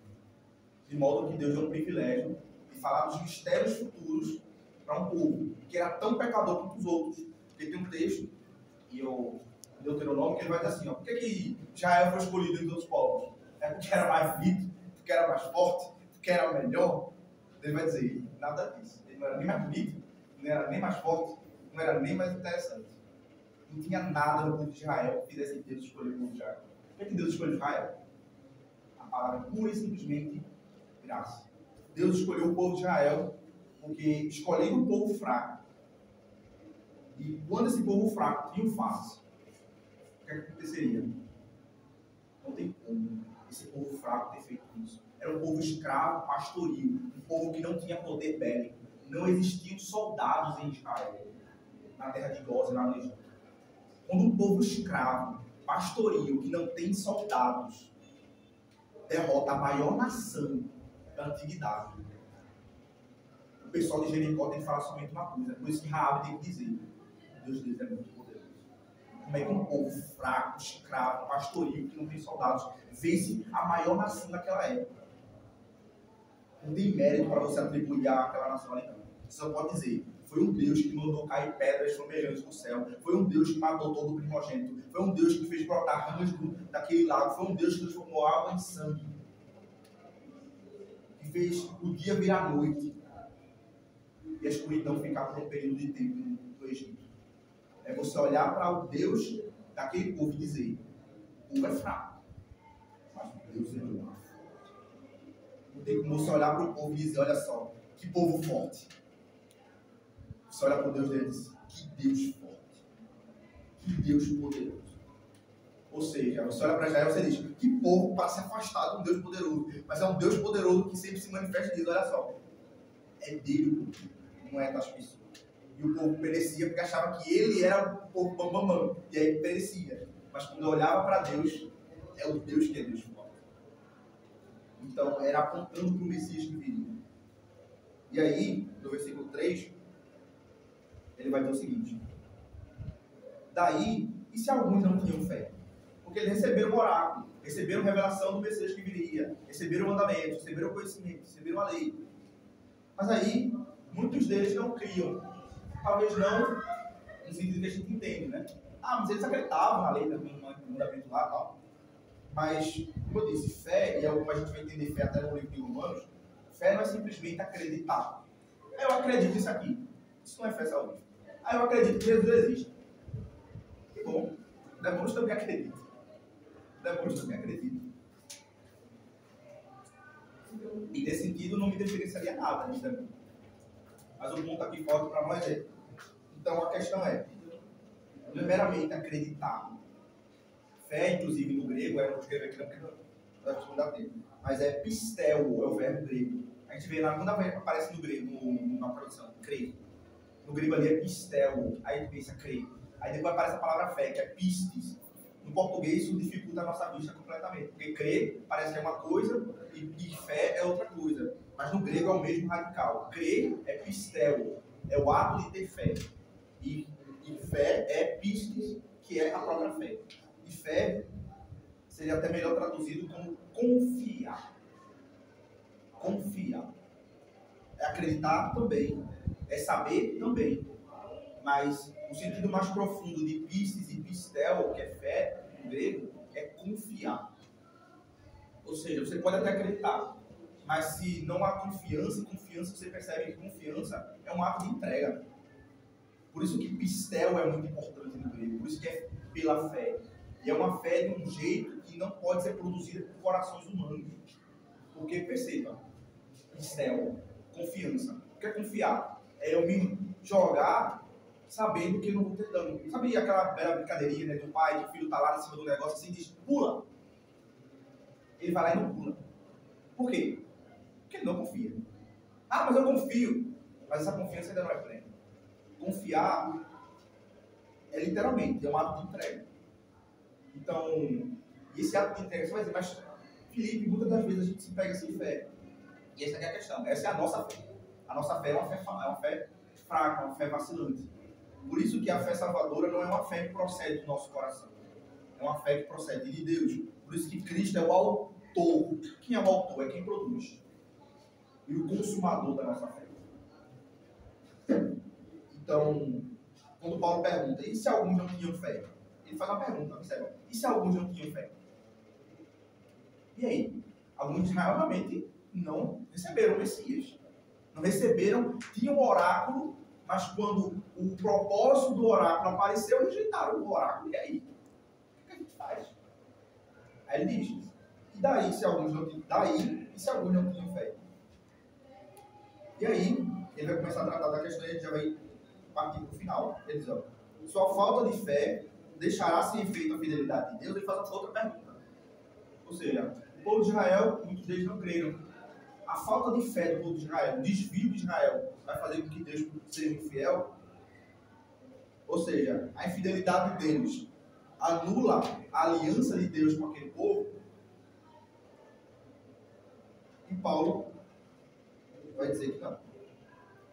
De modo que Deus é um privilégio de falar dos mistérios futuros para um povo que era tão pecador quanto os outros. Porque tem um texto, e o Deuteronômio, que ele vai dizer assim, ó, por que Israel foi escolhido entre outros povos? É porque era mais bonito, porque era mais forte, porque era melhor? Ele vai dizer, nada disso. Ele não era nem mais bonito, não era nem mais forte, não era nem mais interessante. Não tinha nada no povo de Israel que fizesse Deus escolher o povo de Israel. Por que Deus escolheu Israel? A palavra é pura e simplesmente graça. Deus escolheu o povo de Israel porque escolhendo um povo fraco. E quando esse povo fraco triunfasse, o que aconteceria? Não tem como esse povo fraco ter feito isso. Era um povo escravo, pastoril, um povo que não tinha poder bélico. Não existiam soldados em Israel, na terra de Gósen, lá no Egito. Quando um povo escravo, pastoril, que não tem soldados, derrota a maior nação da antiguidade, o pessoal de Jericó tem que falar somente uma coisa. Por isso que Raabe tem que dizer, Deus deles é muito poderoso. Como é que um povo fraco, escravo, pastoril, que não tem soldados, vence a maior nação daquela época? Não tem mérito para você atribuir àquela nação ali, não. Você só pode dizer, foi um Deus que mandou cair pedras flamejantes do céu, foi um Deus que matou todo o primogênito, foi um Deus que fez brotar rãs daquele lago, foi um Deus que transformou água em sangue, que fez o dia virar noite e a escuridão ficar por um período de tempo no Egito. É você olhar para o Deus daquele povo e dizer, o povo é fraco, mas o Deus é muito forte. Não tem como você olhar para o povo e dizer, olha só, que povo forte. Você olha para o Deus dele e diz, que Deus forte, que Deus poderoso. Ou seja, você olha para Israel e você diz, que povo para se afastar de um Deus poderoso. Mas é um Deus poderoso que sempre se manifesta e diz, olha só, é dele, não é das pessoas. E o povo perecia porque achava que ele era o povo bambambam. E aí perecia. Mas quando eu olhava para Deus, é o Deus que é Deus forte. Então, era apontando para o Messias que viria. E aí, no versículo 3, ele vai dizer o seguinte. Daí, e se alguns não tinham fé? Porque eles receberam o oráculo, receberam a revelação do Messias que viria, receberam o mandamento, receberam o conhecimento, receberam a lei. Mas aí, muitos deles não criam. Talvez não no sentido que a gente entende, né? Ah, mas eles acreditavam na lei, no mandamento lá e tal. Mas, como eu disse, fé, e é como a gente vai entender fé até no livro de Romanos, fé não é simplesmente acreditar. Eu acredito nisso aqui. Isso não é fé salvífica. Eu acredito que Jesus existe. Que bom. Demônios também acreditam. Demônios também acreditam. E nesse sentido não me diferenciaria nada de demônio. Mas o ponto aqui forte para nós é. Então a questão é, não é meramente acreditar. Fé, inclusive no grego, eu não escrevo aqui não dá tempo, mas é pistel, é o verbo grego. A gente vê quando aparece no grego, na tradução, crer. No grego ali é pistel, aí a gente pensa crer. Aí depois aparece a palavra fé, que é pistis. No português isso dificulta a nossa vista completamente, porque crer parece que é uma coisa e fé é outra coisa. Mas no grego é o mesmo radical. Crer é pistel, é o ato de ter fé. E fé é pistis, que é a própria fé. E fé seria até melhor traduzido como confiar. Confiar. É acreditar também. É saber também. Mas o sentido mais profundo de pistis e pistel, que é fé, no grego, é confiar. Ou seja, você pode até acreditar, mas se não há confiança, você percebe que confiança é um ato de entrega. Por isso que pistel é muito importante no grego, por isso que é pela fé. E é uma fé de um jeito que não pode ser produzida por corações humanos. Porque, perceba, pistel, confiança. O que é confiar? É eu me jogar sabendo que eu não vou ter dano. Sabe aquela bela brincadeirinha, né, do pai, que o filho está lá em cima do negócio assim e diz, pula. Ele vai lá e não pula. Por quê? Porque ele não confia. Ah, mas eu confio. Mas essa confiança ainda não é plena. Confiar é literalmente, é um ato de entrega. Então, esse ato de entrega, você vai dizer, mas Felipe, muitas das vezes a gente se pega sem fé. E essa é a questão. Essa é a nossa fé. A nossa fé é uma fé fraca, uma fé vacilante. Por isso que a fé salvadora não é uma fé que procede do nosso coração. É uma fé que procede de Deus. Por isso que Cristo é o autor. Quem é o autor? É quem produz. E o consumador da nossa fé. Então, quando Paulo pergunta, e se alguns não tinham fé? Ele faz uma pergunta, observa. E se alguns não tinham fé? E aí? Alguns de Israel realmente não receberam o Messias. Não receberam, tinham o oráculo, mas quando o propósito do oráculo apareceu, rejeitaram o oráculo. E aí? O que a gente faz? Aí ele diz, e daí se alguns não tinham fé? E aí, ele vai começar a tratar da questão e a gente já vai partir para o final. Ele diz, ó, sua falta de fé deixará sem efeito a fidelidade de Deus. Ele faz outra pergunta. Ou seja, o povo de Israel, muitos deles não creram. A falta de fé do povo de Israel, o desvio de Israel, vai fazer com que Deus seja infiel? Ou seja, a infidelidade deles anula a aliança de Deus com aquele povo? E Paulo vai dizer que não.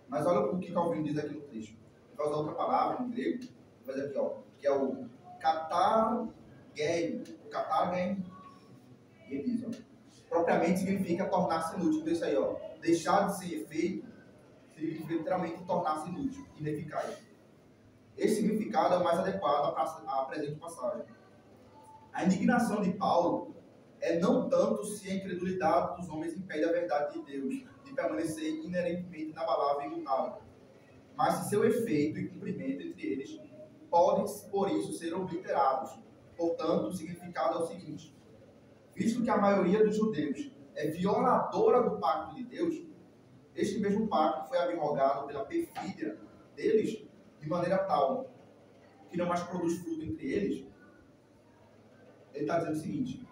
Mas olha o que Calvino diz aqui no texto. Ele vai usar outra palavra no grego, vai dizer aqui, ó, que é o Katargen, ele diz, ó, propriamente significa tornar-se inútil. Então isso aí, ó, deixar de ser efeito significa literalmente tornar-se inútil, ineficaz. Esse significado é o mais adequado à presente passagem. A indignação de Paulo é não tanto se a incredulidade dos homens impede a verdade de Deus de permanecer inerentemente inabalável e imutável, mas se seu efeito e cumprimento entre eles podem, por isso, ser obliterados. Portanto, o significado é o seguinte: visto que a maioria dos judeus é violadora do pacto de Deus, este mesmo pacto foi abrogado pela perfídia deles de maneira tal que não mais produz fruto entre eles. Ele está dizendo o seguinte: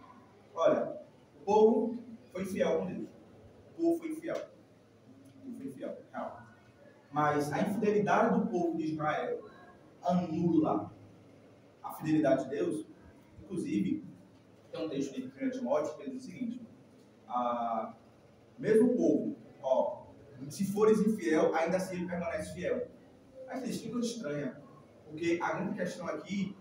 olha, o povo foi infiel com Deus. O povo foi infiel. O povo foi infiel, real. Mas a infidelidade do povo de Israel anula a fidelidade de Deus. Inclusive, tem um texto de 1 Timóteo que diz o seguinte: mesmo o povo, ó, se fores infiel, ainda assim ele permanece fiel. Mas isso é coisa estranha, porque a grande questão aqui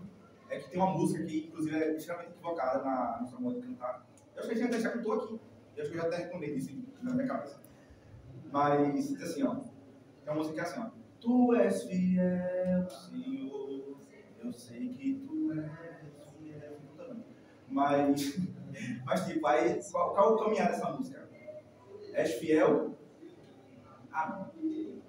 é que tem uma música que, inclusive, é extremamente equivocada na nossa moda de cantar. Eu acho que a gente já cantou aqui. Eu acho que eu já até respondi isso na minha cabeça. Mas, diz assim, ó. Tem uma música que é assim, ó. Tu és fiel, Senhor. Eu sei que tu és fiel. Mas tipo, aí, qual é o caminhar dessa música? És fiel? Amém.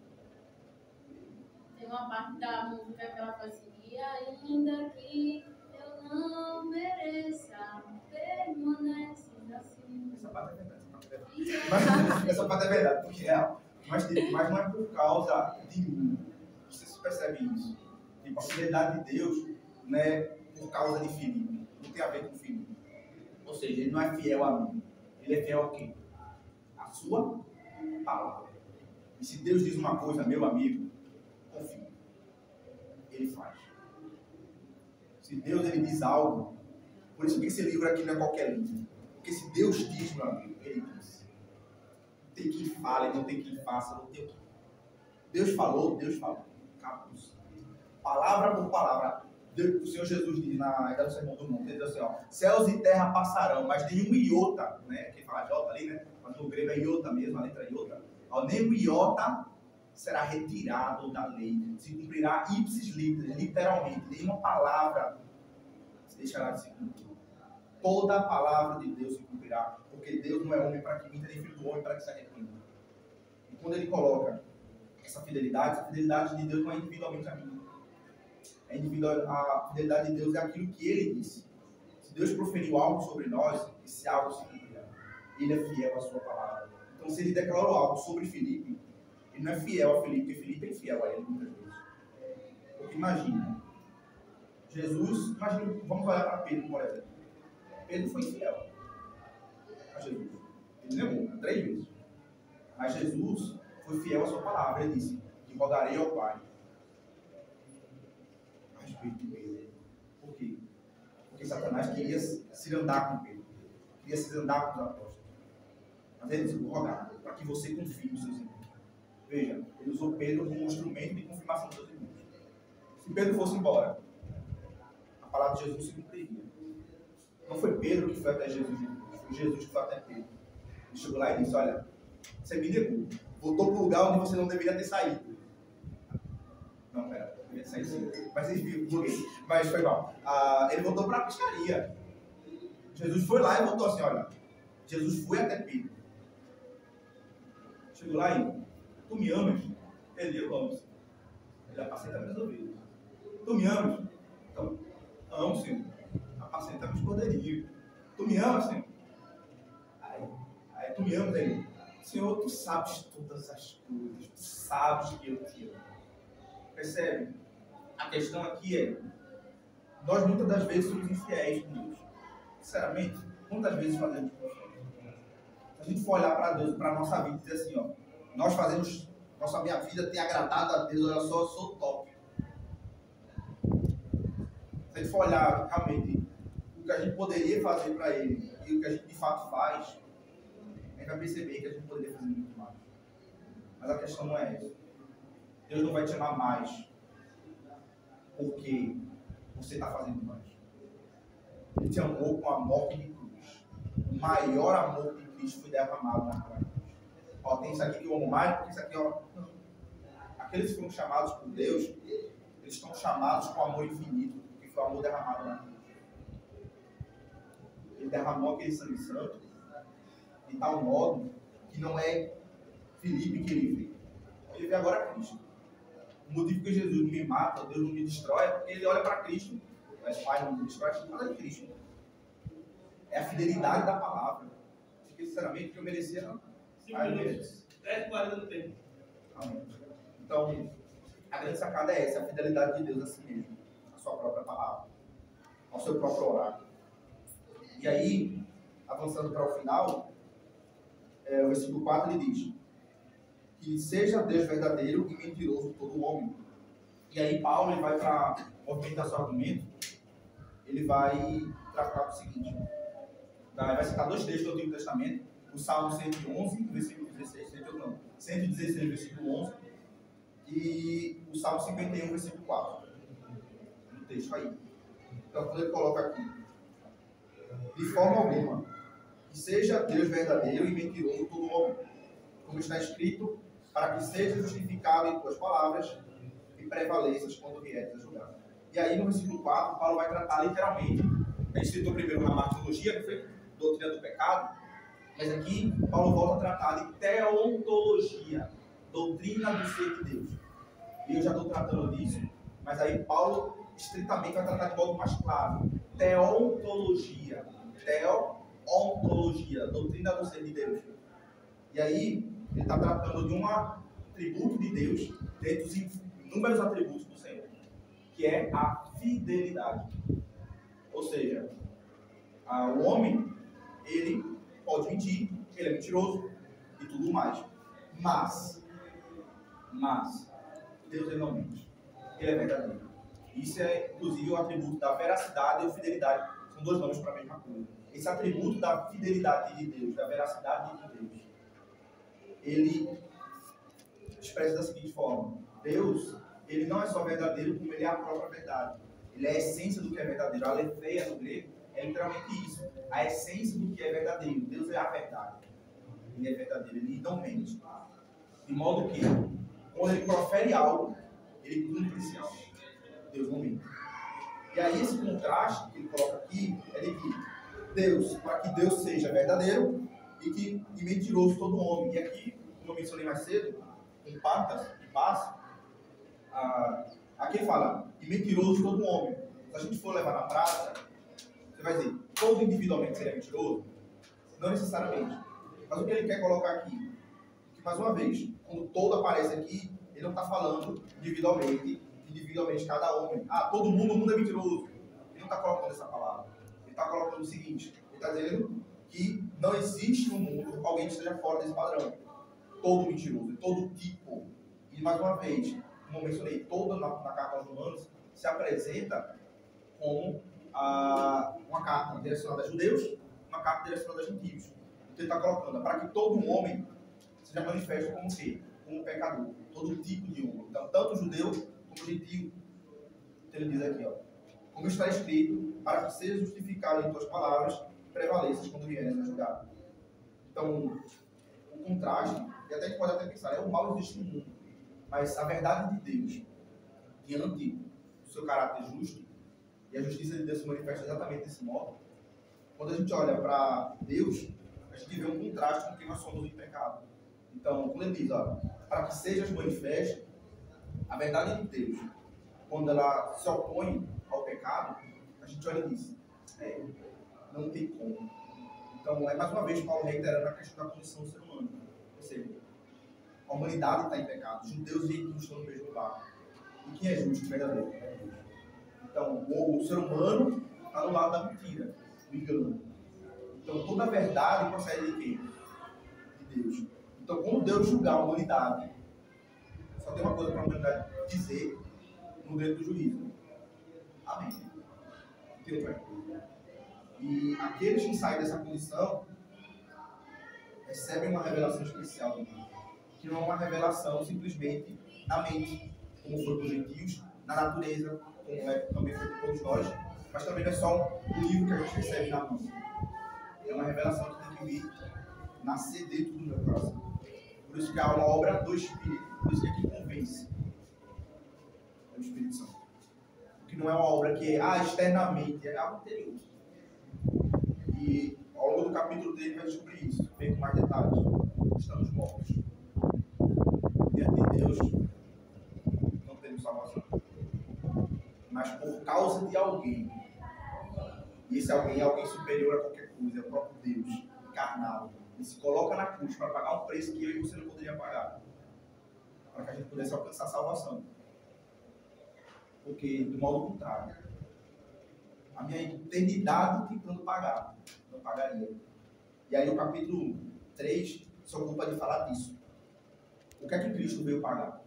Tem uma parte da música que ela faz assim: e ainda que eu não mereça, permanece assim. Essa parte é verdade. Essa parte é verdade, porque é real. Mas não é por causa de mim. Você se percebe isso? Tipo, a fidelidade de Deus não é por causa de Filipe. Não tem a ver com Filipe. Ou seja, ele não é fiel a mim. Ele é fiel a quem? A sua palavra. E se Deus diz uma coisa, meu amigo, confie. Ele faz. Se Deus ele diz algo, por isso que esse livro aqui não é qualquer livro. Porque se Deus diz, meu amigo, ele diz. Não tem quem fale, não tem quem faça, não tem quem. Deus falou, Deus falou. Acabou. Palavra por palavra. O Senhor Jesus diz no Sermão do Monte, ele diz assim, ó, céus e terra passarão, mas nenhum iota, né? Quem fala iota ali, né? Mas no grego é iota mesmo, a letra iota. Ó, nenhum iota será retirado da lei. Se cumprirá ipsis literis, literalmente. Nenhuma palavra se deixará de se cumprir. Toda a palavra de Deus se cumprirá, porque Deus não é homem para que minta, nem filho do homem para que se arrependa. E quando ele coloca essa fidelidade de Deus não é individualmente a mim. A fidelidade de Deus é aquilo que ele disse. Se Deus proferiu algo sobre nós, esse algo se cumprirá. Ele é fiel à sua palavra. Então, se ele declarou algo sobre Filipe, ele não é fiel a Filipe, porque Filipe é infiel a ele muitas vezes. Porque imagina, vamos olhar para Pedro, por exemplo. Pedro foi infiel a Jesus. Ele negou 3 vezes. Mas Jesus foi fiel à sua palavra. Ele disse que rogarei ao Pai a respeito de Pedro. Por quê? Porque Satanás queria se andar com Pedro. Queria se andar com os apóstolos. Mas ele disse, vou rogar para que você confie nos seus irmãos. Veja, ele usou Pedro como um instrumento de confirmação dos seus irmãos. Se Pedro fosse embora, a palavra de Jesus se cumpriria. Não foi Pedro que foi até Jesus, foi Jesus que foi até Pedro. Ele chegou lá e disse, olha, você me negou, voltou para o lugar onde você não deveria ter saído. Não, pera, deveria ter saído sim. Mas enfim, mas foi mal. Ele voltou para a pescaria. Jesus foi lá e voltou assim, olha, Jesus foi até Pedro. Chegou lá e, tu me amas? Ele, eu amo. Ele apacenta minhas ovelhas. Tu me amas? Então, amo, Senhor. Apacenta meus cordeirinhos. Tu me amas, Senhor? Aí tu me amas, ele. Senhor, tu sabes todas as coisas. Tu sabes que eu te amo. Percebe? A questão aqui é, nós muitas das vezes somos infiéis com Deus. Sinceramente, quantas vezes fazemos isso? Se a gente for olhar para Deus, para a nossa vida e dizer assim, ó, nós fazemos, minha vida tem agradado a Deus, olha só, eu sou top. Se a gente for olhar realmente o que a gente poderia fazer para Ele e o que a gente de fato faz, a gente vai perceber que a gente poderia fazer muito mais. Mas a questão não é essa. Deus não vai te amar mais porque você está fazendo mais. Ele te amou com a morte de cruz. O maior amor que Cristo foi derramado na cruz. Ó, tem isso aqui que eu amo mais, porque isso aqui, ó. Não. Aqueles que foram chamados por Deus, eles estão chamados com amor infinito, que foi o amor derramado na cruz. Ele derramou aquele sangue santo de tal modo que não é Filipe que ele vê. Ele vê agora Cristo. O motivo que Jesus não me mata, Deus não me destrói, é porque ele olha para Cristo. Mas Pai não me destrói, por causa de Cristo. É a fidelidade da palavra. Porque, sinceramente, que eu merecia, não. 5 minutos. 10:40 do tempo. Amém. Então, a grande sacada é essa, a fidelidade de Deus a si mesmo, a sua própria palavra, ao seu próprio oráculo. E aí, avançando para o final, o versículo 4 ele diz que seja Deus verdadeiro e mentiroso todo homem. E aí Paulo ele vai para movimentar seu argumento, ele vai tratar o seguinte, vai citar dois textos do Antigo Testamento, o Salmo 111, versículo 16, 116, versículo 11, e o Salmo 51, versículo 4. No texto aí. Então, quando ele coloca aqui, de forma alguma, que seja Deus verdadeiro e mentiroso todo homem, como está escrito, para que seja justificado em tuas palavras e prevaleças quando vieres a julgar. E aí, no versículo 4, Paulo vai tratar literalmente, a gente citou primeiro na martologia, que foi doutrina do pecado, mas aqui Paulo volta a tratar de teontologia, doutrina do ser de Deus. E eu já estou tratando disso, mas aí Paulo estritamente vai tratar de modo mais claro. Teontologia, doutrina do ser de Deus. E aí, ele está tratando de um atributo de Deus, dentre os inúmeros atributos do Senhor, que é a fidelidade. Ou seja, o homem, ele pode mentir, ele é mentiroso e tudo mais. Mas, Deus ele não mente. Ele é verdadeiro. Isso é, inclusive, o atributo da veracidade e fidelidade. São dois nomes para a mesma coisa. Esse atributo da fidelidade de Deus, da veracidade de Deus, ele expressa da seguinte forma: Deus, ele não é só verdadeiro, como ele é a própria verdade. Ele é a essência do que é verdadeiro. A aletheia no grego é literalmente isso. A essência do que é verdadeiro. Deus é a verdade. Ele é verdadeiro, ele não mente. De modo que, quando ele profere algo, ele cumpre esse algo. Deus não mente. E aí esse contraste que ele coloca aqui é de que Deus, para que Deus seja verdadeiro e mentiroso todo homem. E aqui, como eu mencionei mais cedo, em Patas e Paz, aqui ele fala, e mentiroso todo homem. Se a gente for levar na prática, você vai dizer, todo individualmente seria mentiroso? Não necessariamente. Mas o que ele quer colocar aqui, que mais uma vez, quando todo aparece aqui, ele não está falando individualmente cada homem. Todo mundo é mentiroso. Ele não está colocando essa palavra. Ele está colocando o seguinte, ele está dizendo que não existe no mundo alguém que esteja fora desse padrão. Todo mentiroso, todo tipo. E mais uma vez, como eu mencionei, toda na carta aos Romanos se apresenta como uma carta direcionada a judeus, uma carta direcionada a gentios. Então ele está colocando para que todo homem seja manifesto como o quê? Como pecador. Todo tipo de homem. Então, tanto judeu como gentio. Então ele diz aqui, como está escrito, para que seja justificado em tuas palavras, prevaleças quando vieres a julgar. Então, o contraste, e até a gente pode até pensar, o mal existe no mundo, mas a verdade de Deus, diante do seu caráter justo, e a justiça de Deus se manifesta exatamente desse modo, quando a gente olha para Deus, a gente vê um contraste com quem nós somos em pecado. Então, quando ele diz, para que sejas manifesto, a verdade de Deus, quando ela se opõe ao pecado, a gente olha e diz, não tem como. Então, é mais uma vez Paulo reiterando a questão da condição do ser humano. Ou seja, a humanidade está em pecado, os judeus e gentios estão no mesmo lugar. E quem é justo, verdadeiro? É Deus. Então, o ser humano está do lado da mentira, do engano. Então, toda a verdade procede de quem? De Deus. Então, quando Deus julgar a humanidade, só tem uma coisa para a humanidade dizer no direito do juízo. Amém. Entendeu? E aqueles que saem dessa condição recebem uma revelação especial de Deus, que não é uma revelação simplesmente na mente, como foi para os gentios, na natureza, como também foi com todos nós, mas também não é só um livro que a gente recebe na mão. É uma revelação que tem que vir nascer dentro do meu coração. Por isso que é uma obra do Espírito, por isso que aqui convence. É o Espírito Santo. Que não é uma obra que externamente, é algo interior. E ao longo do capítulo 3 vai descobrir isso, bem com mais detalhes. Estamos mortos. Diante de Deus, não temos salvação. Mas por causa de alguém, e esse alguém é alguém superior a qualquer coisa, é o próprio Deus, encarnado. Ele se coloca na cruz para pagar um preço que eu e você não poderia pagar, para que a gente pudesse alcançar a salvação. Porque, do modo contrário, a minha eternidade tentando pagar, não pagaria. E aí o capítulo 3 se ocupa de falar disso. O que é que Cristo veio pagar?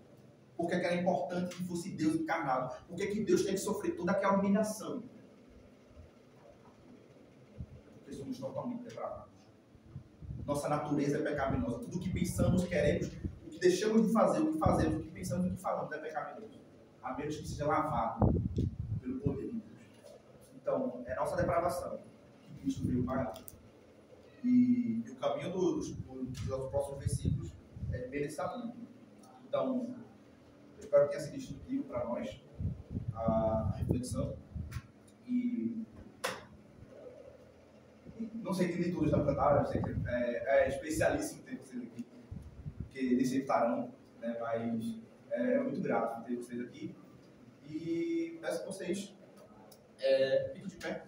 Por que era importante que fosse Deus encarnado? Por que Deus tem que sofrer toda aquela humilhação? Porque somos totalmente depravados. Nossa natureza é pecaminosa. Tudo o que pensamos, queremos, o que deixamos de fazer, o que fazemos, o que pensamos, o que falamos é pecaminoso. A menos que seja lavado pelo poder de Deus. Então, é nossa depravação que Cristo veio pagar. E o caminho dos próximos versículos é bem nesse caminho. Então, eu espero que tenha sido instrutivo para nós a reflexão. E não sei que leituras da cantada, eu sei que é especialíssimo ter vocês aqui, porque eles sempre estarão, né, mas é muito grato ter vocês aqui. E peço que vocês fiquem de pé.